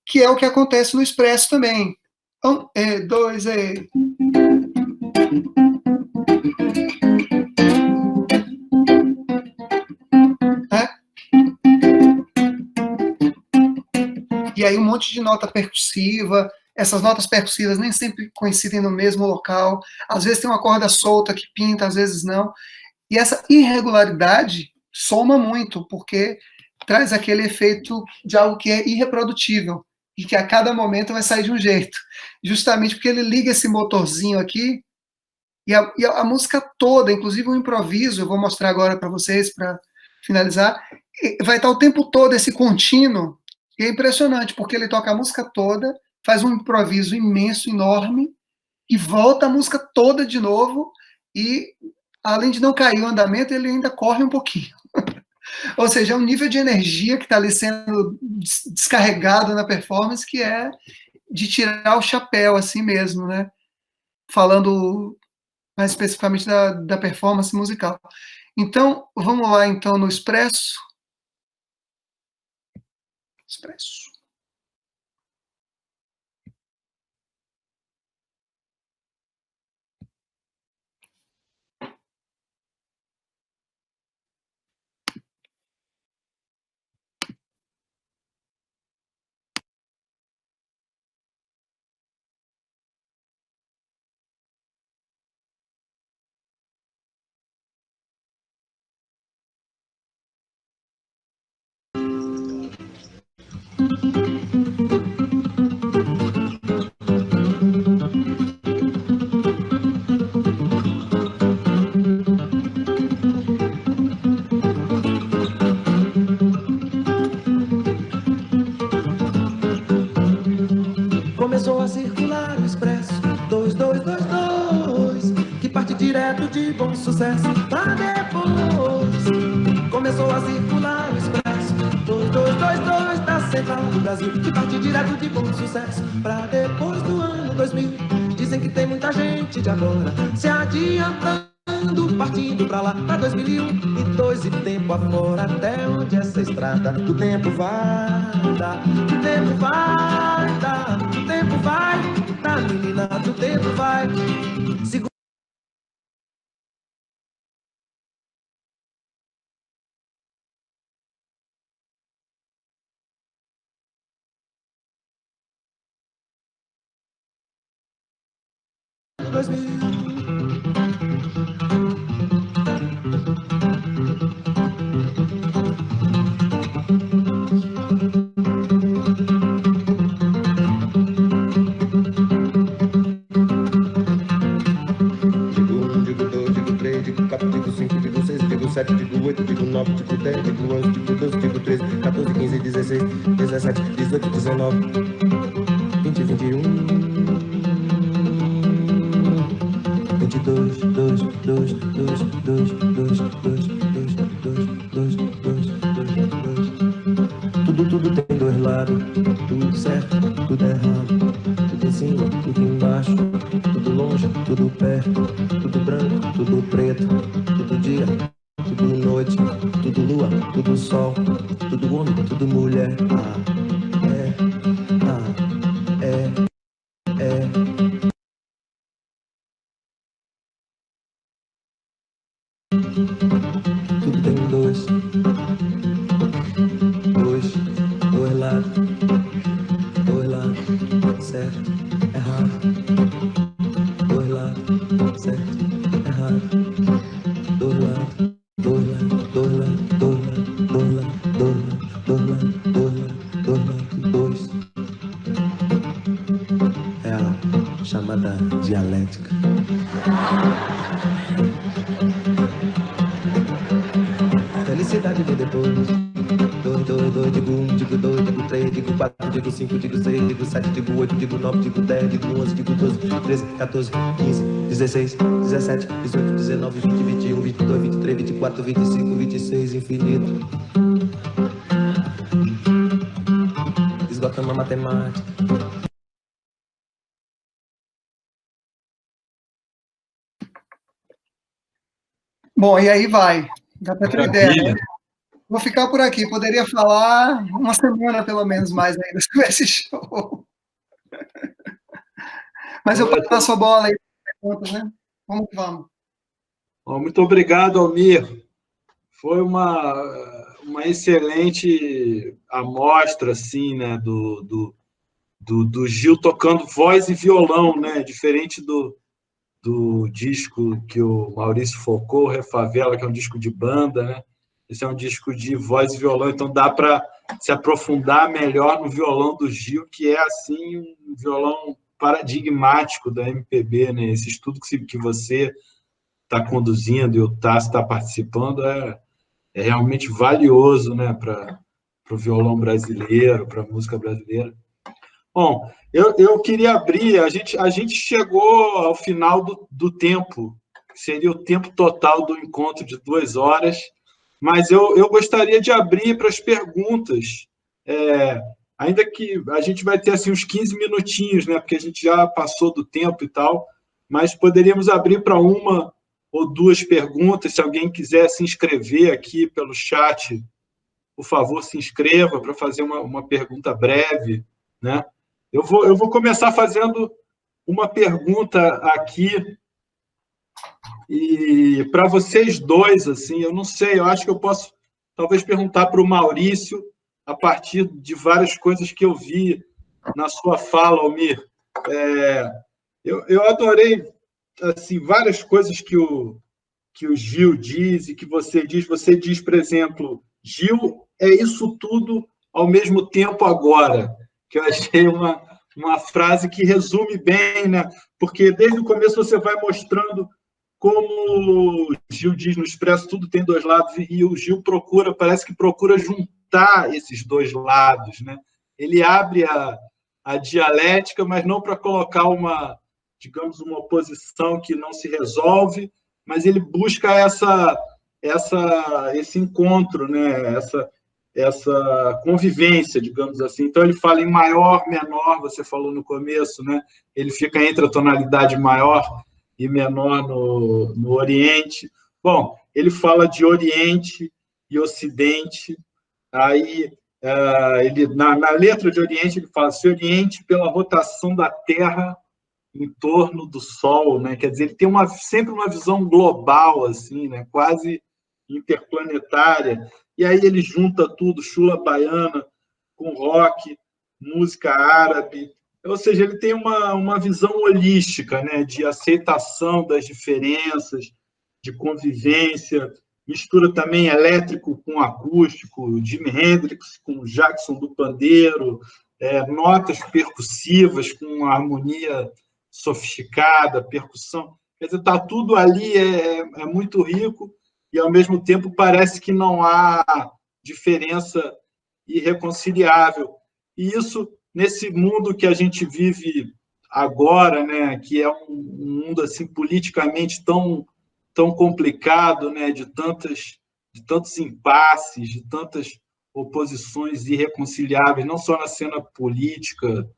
Que é o que acontece no Expresso também. E, 2, e. E aí um monte de nota percussiva, essas notas percussivas nem sempre coincidem no mesmo local, às vezes tem uma corda solta que pinta, às vezes não, e essa irregularidade soma muito, porque traz aquele efeito de algo que é irreprodutível, e que a cada momento vai sair de um jeito, justamente porque ele liga esse motorzinho aqui, e a música toda, inclusive o improviso, eu vou mostrar agora para vocês, para finalizar, vai estar o tempo todo esse contínuo. E é impressionante, porque ele toca a música toda, faz um improviso imenso, enorme, e volta a música toda de novo, e além de não cair o andamento, ele ainda corre um pouquinho. Ou seja, é um nível de energia que está ali sendo descarregado na performance, que é de tirar o chapéu, assim mesmo, né? Falando mais especificamente da performance musical. Então, vamos lá, então, no Expresso. Expresso. Começou a circular o expresso 2222, que parte direto de Bom Sucesso pra depois. Começou a circular o expresso 2222 da Central do Brasil, que parte direto de Bom Sucesso pra depois do ano 2000. Dizem que tem muita gente de agora se adiantando, partindo pra lá, pra 2001 e tempo afora, até onde essa estrada do tempo vai dar, do tempo vai dar, do tempo vai dar, menina, do tempo vai. Digo 8, digo 9, digo 10, digo 11, digo 12, digo 13, 14, 15, 16, 17, 18, 19, 20, 21, 22, 2, 2, 2, 2, 2, 2, 2, 2, 2, 2. Tudo tem dois lados, tudo certo, tudo errado, tudo em cima, tudo embaixo, tudo longe, tudo perto, tudo branco, tudo preto, tudo dia, tudo noite, tudo lua, tudo sol, tudo homem, tudo mulher. Tudo tem dois lados, certo, errado, dois lados, certo, errado, dois lados. Dois. É a chamada dialética. Felicidade vem depois. Dois, digo 1, digo 2, digo 3, digo 4, digo 5, digo 6, digo 7, digo 8, digo 9, digo 10, digo 11, digo 12, 13, 14, 15, 16, 17, 18, 19, 20, 21, 22, 23, 24, 25, 26, infinito. Esgotando a matemática. Bom, e aí vai. Dá para ter ideia, né? Vou ficar por aqui. Poderia falar uma semana, pelo menos, mais ainda sobre esse show. Mas eu passo a sua bola aí. Né? Vamos que vamos. Muito obrigado, Almir. Foi uma excelente amostra, assim, né, do Gil tocando voz e violão, né, diferente do disco que o Maurício Focou, Refavela, que é um disco de banda, né? Esse é um disco de voz e violão, então dá para se aprofundar melhor no violão do Gil, que é assim um violão paradigmático da MPB, né? Esse estudo que você está conduzindo e o Tassi está participando é realmente valioso, né, para o violão brasileiro, para a música brasileira. Bom, eu queria abrir, a gente chegou ao final do tempo, seria o tempo total do encontro de 2 horas, mas eu gostaria de abrir para as perguntas, ainda que a gente vai ter assim, uns 15 minutinhos, né, porque a gente já passou do tempo e tal, mas poderíamos abrir para uma ou 2 perguntas, se alguém quiser se inscrever aqui pelo chat, por favor, se inscreva para fazer uma pergunta breve, né? Eu vou começar fazendo uma pergunta aqui, e para vocês dois, assim, eu não sei, eu acho que eu posso talvez perguntar para o Maurício, a partir de várias coisas que eu vi na sua fala, Almir. Eu adorei assim, várias coisas que o Gil diz e que você diz. Você diz, por exemplo, Gil é isso tudo ao mesmo tempo agora, que eu achei uma frase que resume bem, né? Porque desde o começo você vai mostrando como o Gil diz no Expresso, tudo tem dois lados, e o Gil parece que procura juntar esses dois lados, né? Ele abre a dialética, mas não para colocar digamos, uma oposição que não se resolve, mas ele busca esse encontro, né? Essa convivência, digamos assim. Então, ele fala em maior, menor, você falou no começo, né? Ele fica entre a tonalidade maior e menor no Oriente. Bom, ele fala de Oriente e Ocidente. Aí, na letra de Oriente, ele fala: se Oriente, pela rotação da Terra em torno do Sol, né? Quer dizer, ele tem sempre uma visão global, assim, né? Quase interplanetária. E aí ele junta tudo, chula baiana com rock, música árabe. Ou seja, ele tem uma visão holística, né? De aceitação das diferenças, de convivência, mistura também elétrico com acústico, Jimi Hendrix com Jackson do pandeiro, notas percussivas com harmonia sofisticada, percussão. Quer dizer, está tudo ali, é muito rico, e, ao mesmo tempo, parece que não há diferença irreconciliável. E isso, nesse mundo que a gente vive agora, né, que é um mundo assim, politicamente tão complicado, né, de tantos impasses, de tantas oposições irreconciliáveis, não só na cena política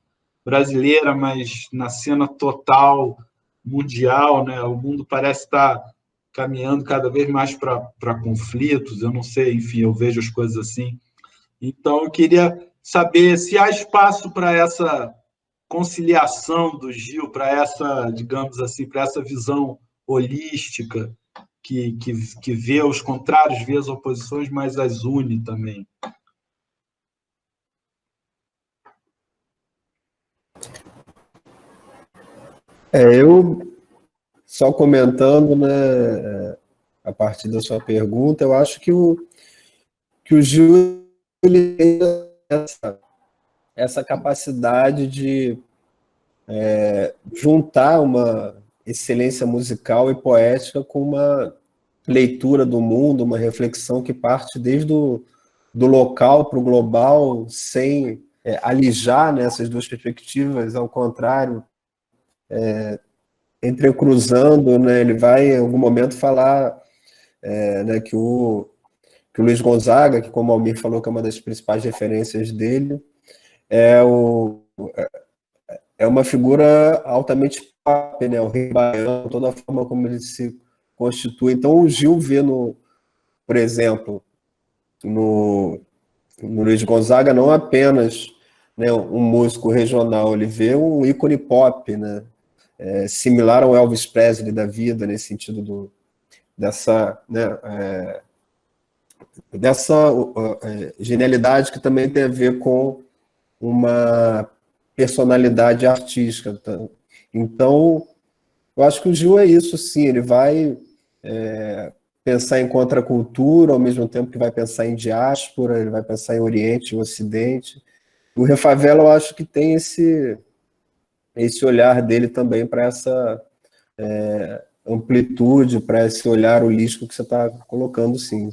brasileira, mas na cena total mundial, né? O mundo parece estar caminhando cada vez mais para conflitos, eu não sei, enfim, eu vejo as coisas assim. Então, eu queria saber se há espaço para essa conciliação do Gil, para essa, digamos assim, para essa visão holística que vê os contrários, vê as oposições, mas as une também. Eu, só comentando, né, a partir da sua pergunta, eu acho que o Gil ele tem essa capacidade de juntar uma excelência musical e poética com uma leitura do mundo, uma reflexão que parte desde do local para o global, sem alijar, né, essas duas perspectivas, ao contrário, entrecruzando, né, ele vai em algum momento falar né, que o Luiz Gonzaga, que, como o Almir falou, que é uma das principais referências dele, é uma figura altamente pop, né, o rei baiano, toda a forma como ele se constitui. Então, o Gil vê, por exemplo, no Luiz Gonzaga, não apenas, né, um músico regional, ele vê um ícone pop, né, similar ao Elvis Presley da vida, nesse sentido dessa genialidade que também tem a ver com uma personalidade artística. Então, eu acho que o Gil é isso, sim, ele vai pensar em contracultura, ao mesmo tempo que vai pensar em diáspora, ele vai pensar em Oriente e Ocidente. O Refavela, eu acho que tem esse olhar dele também para essa amplitude, para esse olhar holístico que você está colocando, sim.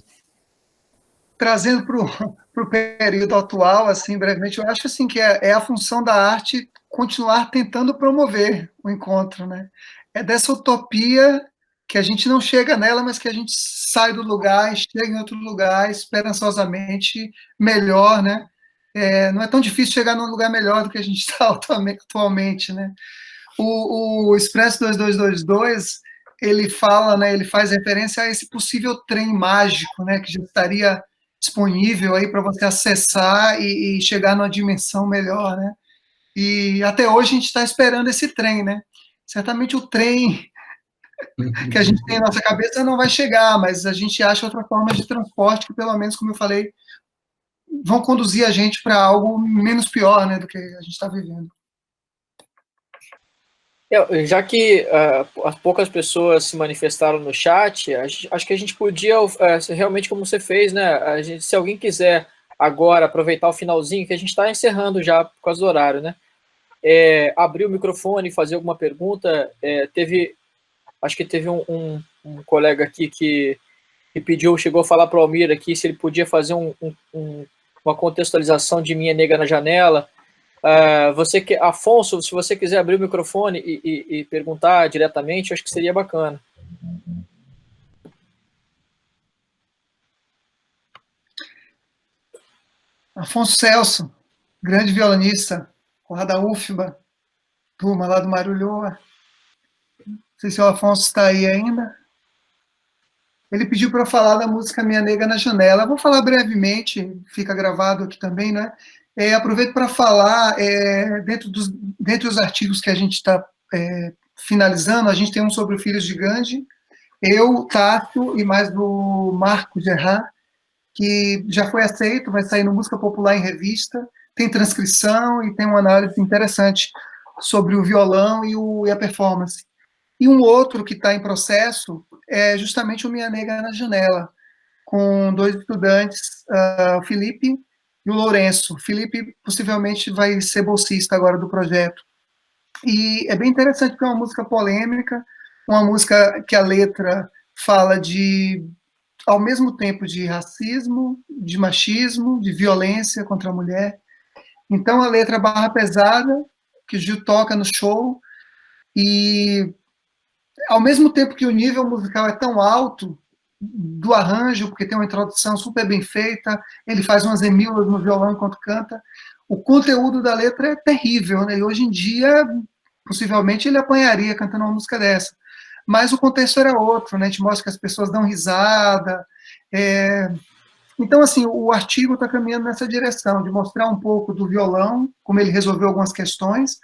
Trazendo para o período atual, assim, brevemente, eu acho assim, que é a função da arte continuar tentando promover o encontro, né? É dessa utopia que a gente não chega nela, mas que a gente sai do lugar e chega em outro lugar esperançosamente melhor, né? Não é tão difícil chegar num lugar melhor do que a gente está atualmente, né? O Expresso 2222, ele fala, né, ele faz referência a esse possível trem mágico, né, que já estaria disponível aí para você acessar e chegar numa dimensão melhor, né? E até hoje a gente está esperando esse trem, né? Certamente o trem que a gente tem na nossa cabeça não vai chegar, mas a gente acha outra forma de transporte que, pelo menos, como eu falei, vão conduzir a gente para algo menos pior, né, do que a gente está vivendo. Já que poucas pessoas se manifestaram no chat, acho que a gente podia, realmente como você fez, né? Se alguém quiser agora, aproveitar o finalzinho, que a gente está encerrando já por causa do horário, né? Abrir o microfone e fazer alguma pergunta. Acho que teve um colega aqui que pediu, chegou a falar para o Almir aqui se ele podia fazer uma contextualização de Minha Nega na Janela. Afonso, se você quiser abrir o microfone e perguntar diretamente, acho que seria bacana. Afonso Celso, grande violonista, lá da UFBA, turma lá do Mário Ulloa. Não sei se o Afonso está aí ainda. Ele pediu para eu falar da música Minha Nega na Janela. Eu vou falar brevemente, fica gravado aqui também, né? Aproveito para falar, dentre os artigos que a gente está finalizando, a gente tem um sobre o Filhos de Gandhi, eu, Tássio e mais do Marco Gerard, que já foi aceito, vai sair no Música Popular em Revista, tem transcrição e tem uma análise interessante sobre o violão e a performance. E um outro que está em processo é justamente o Minha Nega na Janela, com 2 estudantes, o Felipe e o Lourenço. O Felipe possivelmente vai ser bolsista agora do projeto. E é bem interessante porque é uma música polêmica, uma música que a letra fala ao mesmo tempo de racismo, de machismo, de violência contra a mulher. Então a letra é barra pesada, que o Gil toca no show, e ao mesmo tempo que o nível musical é tão alto do arranjo, porque tem uma introdução super bem feita, ele faz umas emilas no violão enquanto canta, o conteúdo da letra é terrível, né? E hoje em dia, possivelmente, ele apanharia cantando uma música dessa. Mas o contexto era outro, né? A gente mostra que as pessoas dão risada. Então, assim, o artigo está caminhando nessa direção, de mostrar um pouco do violão, como ele resolveu algumas questões,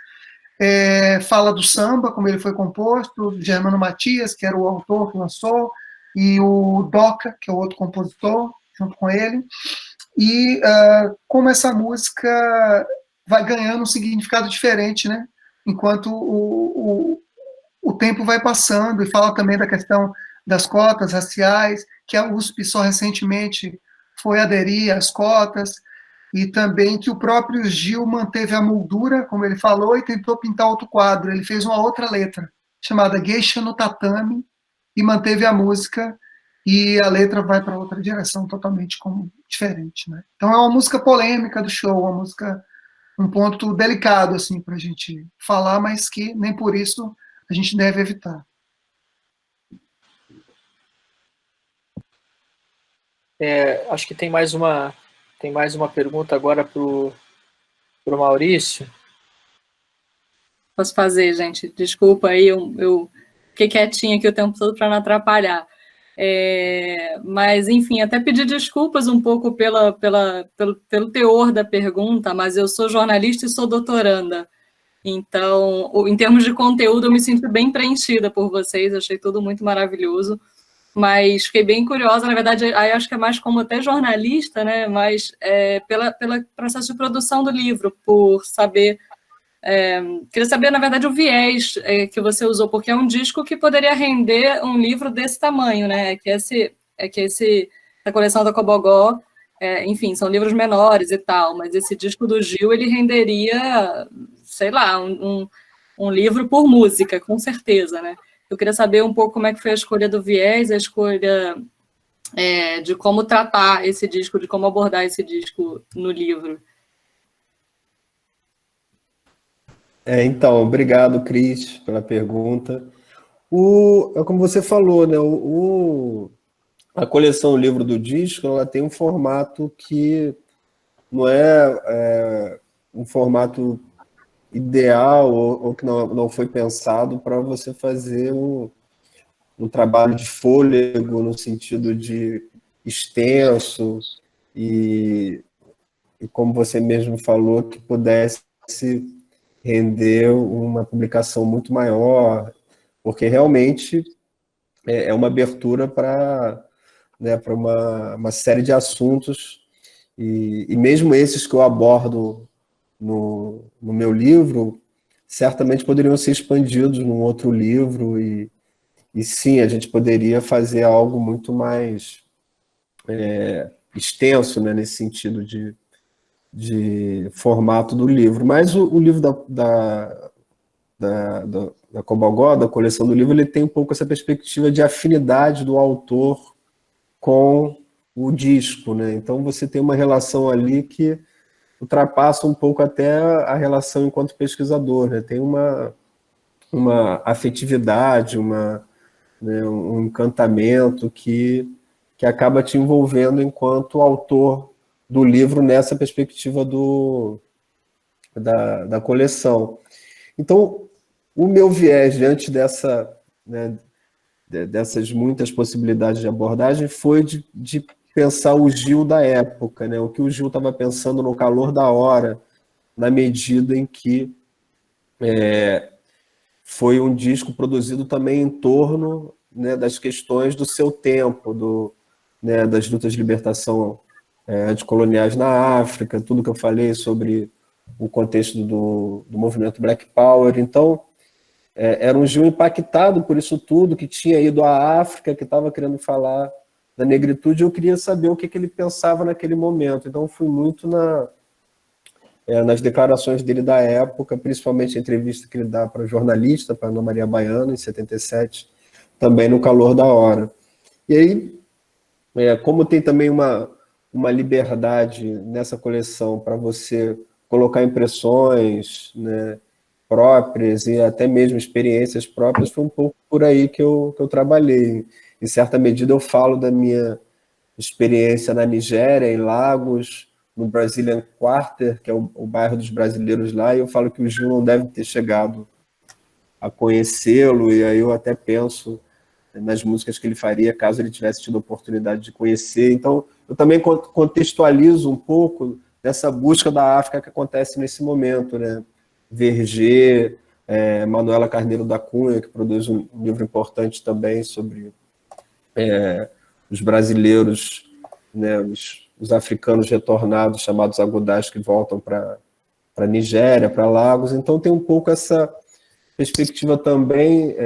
fala do samba, como ele foi composto, do Germano Matias, que era o autor que lançou, e o Doca, que é o outro compositor, junto com ele, e como essa música vai ganhando um significado diferente, né? Enquanto o tempo vai passando, e fala também da questão das cotas raciais, que a USP só recentemente foi aderir às cotas, e também que o próprio Gil manteve a moldura, como ele falou, e tentou pintar outro quadro. Ele fez uma outra letra, chamada Geisha no Tatame, e manteve a música, e a letra vai para outra direção totalmente diferente, né? Então é uma música polêmica do show, uma música, um ponto delicado assim, para a gente falar, mas que nem por isso a gente deve evitar. Acho que tem mais uma pergunta agora para o Maurício. Posso fazer, gente? Desculpa aí, eu fiquei quietinha aqui o tempo todo para não atrapalhar. Mas, enfim, até pedir desculpas um pouco pelo teor da pergunta, mas eu sou jornalista e sou doutoranda. Então, em termos de conteúdo, eu me sinto bem preenchida por vocês, achei tudo muito maravilhoso. Mas fiquei bem curiosa, na verdade, aí acho que é mais como até jornalista, né? Mas pelo processo de produção do livro, por saber... queria saber, na verdade, o viés que você usou, porque é um disco que poderia render um livro desse tamanho, né? A coleção da Cobogó, enfim, são livros menores e tal, mas esse disco do Gil, ele renderia, sei lá, um livro por música, com certeza, né? Eu queria saber um pouco como é que foi a escolha do viés, a escolha de como tratar esse disco, de como abordar esse disco no livro. Então, obrigado, Cris, pela pergunta. Como você falou, né, a coleção O Livro do Disco, ela tem um formato que não é um formato ideal ou que não foi pensado para você fazer um trabalho de fôlego no sentido de extenso e como você mesmo falou, que pudesse render uma publicação muito maior, porque realmente é uma abertura para uma série de assuntos, e mesmo esses que eu abordo no meu livro, certamente poderiam ser expandidos num outro livro, e sim, a gente poderia fazer algo muito mais extenso, né, nesse sentido de formato do livro. Mas o livro da Cobogó, da coleção do livro, ele tem um pouco essa perspectiva de afinidade do autor com o disco, né? Então você tem uma relação ali que ultrapassa um pouco até a relação enquanto pesquisador, né? Tem uma afetividade, né, um encantamento que acaba te envolvendo enquanto autor do livro nessa perspectiva da coleção. Então, o meu viés diante né, dessas muitas possibilidades de abordagem foi de pensar o Gil da época, né, o que o Gil estava pensando no calor da hora, na medida em que foi um disco produzido também em torno, né, das questões do seu tempo, né, das lutas de libertação anticoloniais na África, tudo que eu falei sobre o contexto do movimento Black Power. Então, era um Gil impactado por isso tudo, que tinha ido à África, que estava querendo falar da negritude. Eu queria saber o que ele pensava naquele momento. Então, fui muito nas declarações dele da época, principalmente a entrevista que ele dá para a jornalista, para a Ana Maria Baiana, em 77, também no calor da hora. E aí, como tem também uma liberdade nessa coleção para você colocar impressões, né, próprias e até mesmo experiências próprias, foi um pouco por aí que eu trabalhei. Em certa medida, eu falo da minha experiência na Nigéria, em Lagos, no Brazilian Quarter, que é o bairro dos brasileiros lá, e eu falo que o Gil não deve ter chegado a conhecê-lo, e aí eu até penso nas músicas que ele faria caso ele tivesse tido a oportunidade de conhecer. Então, eu também contextualizo um pouco dessa busca da África que acontece nesse momento, né? Verger, Manuela Carneiro da Cunha, que produz um livro importante também sobre os brasileiros, né, os africanos retornados, chamados agudás, que voltam para Nigéria, para Lagos. Então tem um pouco essa perspectiva também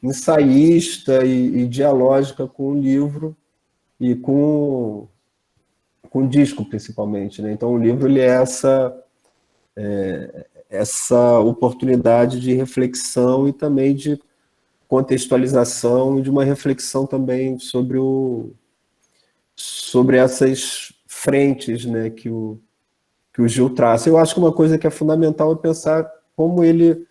ensaísta e dialógica com o livro e com o disco, principalmente, né? Então o livro ele é essa oportunidade de reflexão e também de contextualização e de uma reflexão também sobre essas frentes, né, que o Gil traça. Eu acho que uma coisa que é fundamental é pensar como ele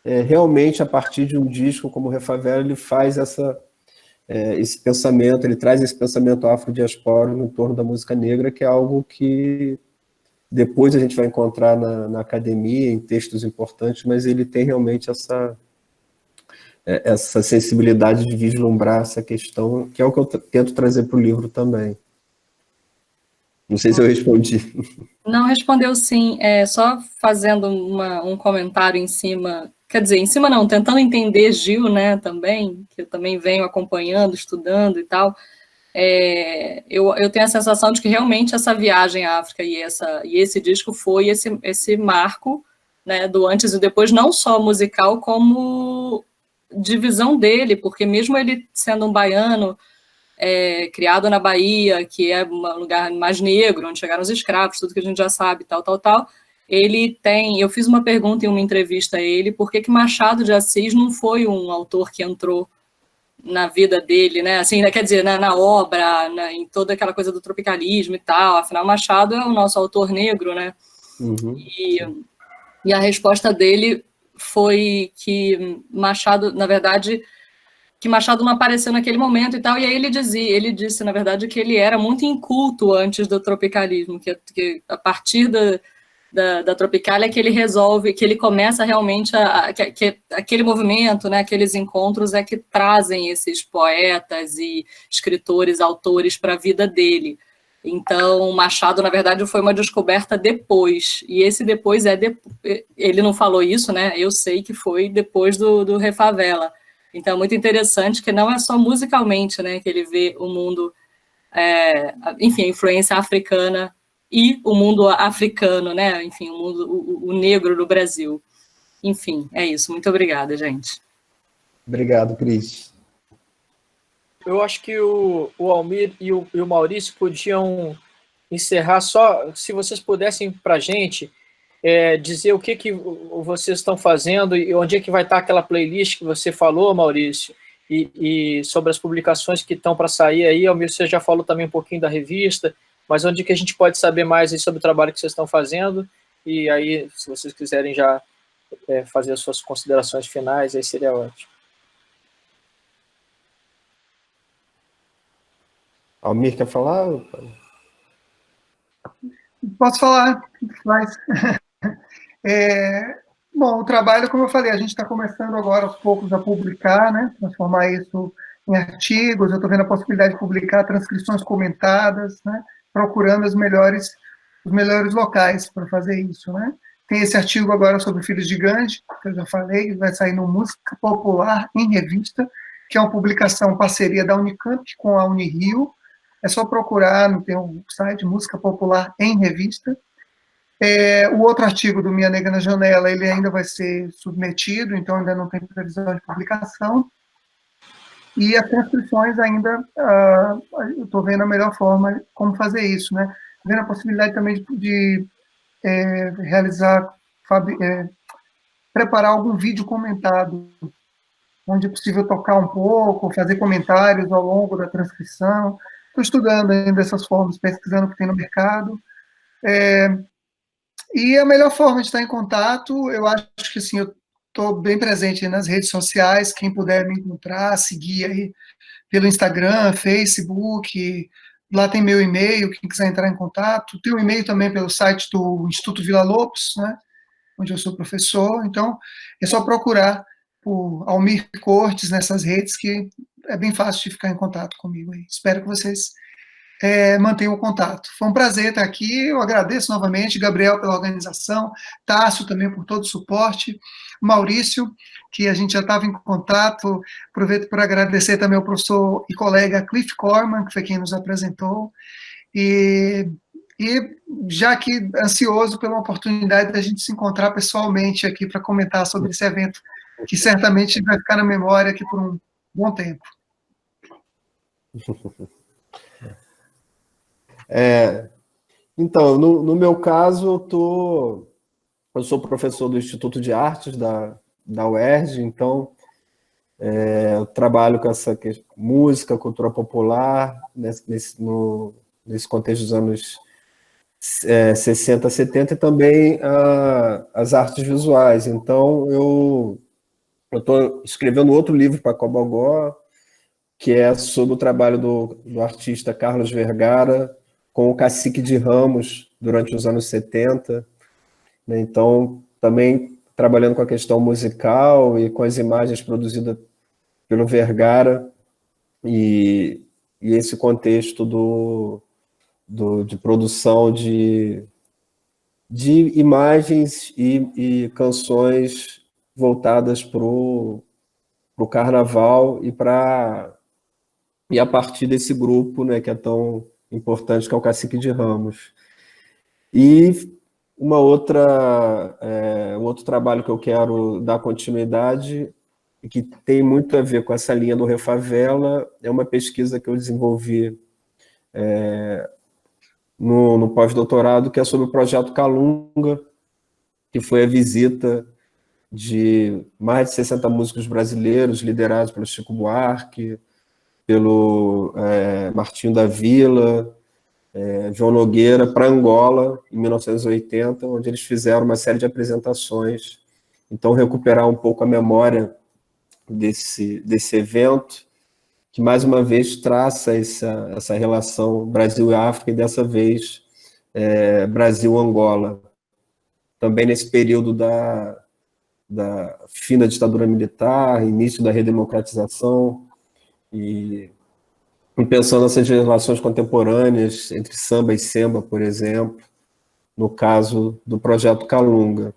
realmente, a partir de um disco como Refavela, ele faz esse pensamento, ele traz esse pensamento afrodiaspórico em torno da música negra, que é algo que depois a gente vai encontrar na academia, em textos importantes, mas ele tem realmente essa sensibilidade de vislumbrar essa questão, que é o que eu tento trazer para o livro também. Não sei se eu respondi. Não, respondeu sim. Só fazendo um comentário em cima, quer dizer, em cima não, tentando entender Gil, né, também, que eu também venho acompanhando, estudando e tal. Eu tenho a sensação de que realmente essa viagem à África e esse disco foi esse marco, né, do antes e depois, não só musical, como de visão dele, porque mesmo ele sendo um baiano, criado na Bahia, que é um lugar mais negro, onde chegaram os escravos, tudo que a gente já sabe, tal, eu fiz uma pergunta em uma entrevista a ele, por que Machado de Assis não foi um autor que entrou na vida dele, né, assim, quer dizer, na obra, em toda aquela coisa do tropicalismo e tal, afinal Machado é o nosso autor negro, né, Uhum. E a resposta dele foi que Machado, na verdade, que Machado não apareceu naquele momento e tal, e aí ele disse, na verdade, que ele era muito inculto antes do tropicalismo, que a partir da Tropicália que ele resolve, que ele começa realmente que aquele movimento, né, aqueles encontros que trazem esses poetas e escritores, autores para a vida dele. Então, Machado, na verdade, foi uma descoberta depois, e esse depois ele não falou isso, né, eu sei que foi depois do Refavela. Então, é muito interessante que não é só musicalmente, né, que ele vê o mundo, enfim, a influência africana e o mundo africano, né, enfim, o negro do Brasil. Enfim, é isso. Muito obrigada, gente. Obrigado, Cris. eu acho que o Almir e o Maurício podiam encerrar só, se vocês pudessem para a gente dizer o que vocês estão fazendo e onde é que vai estar aquela playlist que você falou, Maurício, e sobre as publicações que estão para sair aí. Almir, você já falou também um pouquinho da revista, mas onde que a gente pode saber mais aí sobre o trabalho que vocês estão fazendo? E aí, se vocês quiserem já fazer as suas considerações finais, aí seria ótimo. Almir, quer falar? Posso falar? Mas, bom, o trabalho, como eu falei, a gente está começando agora aos poucos a publicar, né? Transformar isso em artigos. Eu estou vendo a possibilidade de publicar transcrições comentadas, né? Procurando os melhores locais para fazer isso, né? Tem esse artigo agora sobre Filhos de Gandhi, que eu já falei, que vai sair no Música Popular em Revista, que é uma publicação, parceria da Unicamp com a Unirio. É só procurar, tem um site, Música Popular em Revista. O outro artigo do Minha Negra na Janela, ele ainda vai ser submetido, então ainda não tem previsão de publicação. E as transcrições ainda, eu estou vendo a melhor forma como fazer isso, né? Vendo a possibilidade também de realizar, preparar algum vídeo comentado, onde é possível tocar um pouco, fazer comentários ao longo da transcrição. Estou estudando ainda essas formas, pesquisando o que tem no mercado. E a melhor forma de estar em contato, eu acho que assim, eu estou bem presente nas redes sociais, quem puder me encontrar, seguir aí pelo Instagram, Facebook, lá tem meu e-mail, quem quiser entrar em contato. Tem um e-mail também pelo site do Instituto Villa-Lobos, né, onde eu sou professor. Então, é só procurar por Almir Cortes nessas redes, que é bem fácil de ficar em contato comigo aí. Espero que vocês mantenham o contato. Foi um prazer estar aqui, eu agradeço novamente, Gabriel pela organização, Tássio também por todo o suporte, Maurício, que a gente já estava em contato, aproveito para agradecer também ao professor e colega Cliff Corman, que foi quem nos apresentou, e já que ansioso pela oportunidade da gente se encontrar pessoalmente aqui para comentar sobre esse evento, que certamente vai ficar na memória aqui por um bom tempo. Então, no meu caso, eu sou professor do Instituto de Artes da UERJ, então eu trabalho com essa música, cultura popular, nesse contexto dos anos 60, 70, e também as artes visuais. Então, eu estou escrevendo outro livro para Cobogó, que é sobre o trabalho do artista Carlos Vergara com o Cacique de Ramos durante os anos 70. Né? Então, também trabalhando com a questão musical e com as imagens produzidas pelo Vergara e esse contexto de produção de imagens e canções voltadas para o carnaval e a partir desse grupo, né, que é tão importante, que é o Cacique de Ramos. E um outro trabalho que eu quero dar continuidade, e que tem muito a ver com essa linha do Refavela, é uma pesquisa que eu desenvolvi no pós-doutorado, que é sobre o projeto Calunga, que foi a visita de mais de 60 músicos brasileiros, liderados pelo Chico Buarque, pelo Martinho da Vila, João Nogueira, para Angola, em 1980, onde eles fizeram uma série de apresentações. Então, recuperar um pouco a memória desse evento, que mais uma vez traça essa relação Brasil e África, e dessa vez Brasil-Angola. Também nesse período da fim da ditadura militar, início da redemocratização, e pensando nessas relações contemporâneas entre samba e semba, por exemplo, no caso do projeto Calunga.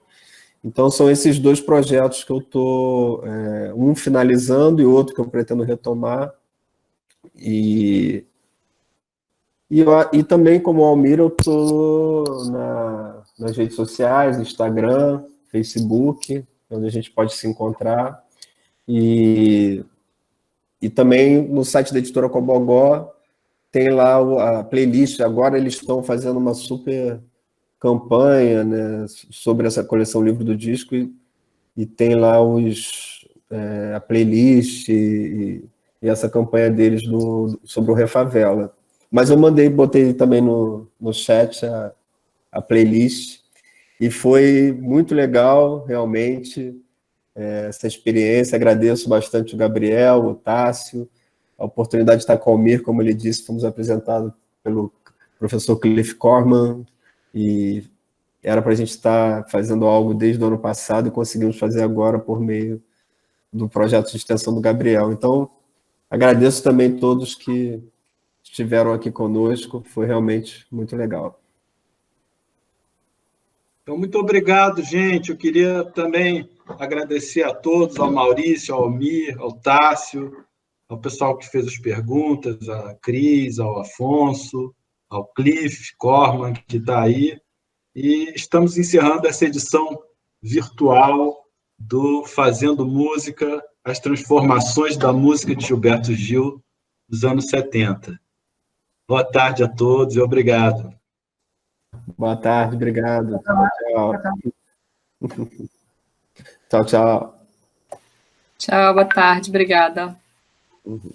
Então, são esses dois projetos que eu estou, um finalizando e outro que eu pretendo retomar. E também, como Almir, eu estou nas redes sociais, Instagram, Facebook, onde a gente pode se encontrar. E E também no site da Editora Cobogó tem lá a playlist. Agora eles estão fazendo uma super campanha, né, sobre essa coleção Livro do Disco, e tem lá a playlist e essa campanha deles sobre o Refavela. Mas eu botei também no chat a playlist, e foi muito legal, realmente, essa experiência. Agradeço bastante o Gabriel, o Tássio, a oportunidade de estar com o Almir, como ele disse, fomos apresentados pelo professor Cliff Corman, e era para a gente estar fazendo algo desde o ano passado, e conseguimos fazer agora por meio do projeto de extensão do Gabriel. Então, agradeço também todos que estiveram aqui conosco, foi realmente muito legal. Então, muito obrigado, gente. Eu queria também agradecer a todos, ao Maurício, ao Almir, ao Tássio, ao pessoal que fez as perguntas, a Cris, ao Afonso, ao Cliff Corman, que está aí. E estamos encerrando essa edição virtual do Fazendo Música, as transformações da música de Gilberto Gil dos anos 70. Boa tarde a todos e obrigado. Boa tarde, obrigado. Tchau. Tchau, tchau. Tchau, boa tarde, obrigada. Uhum.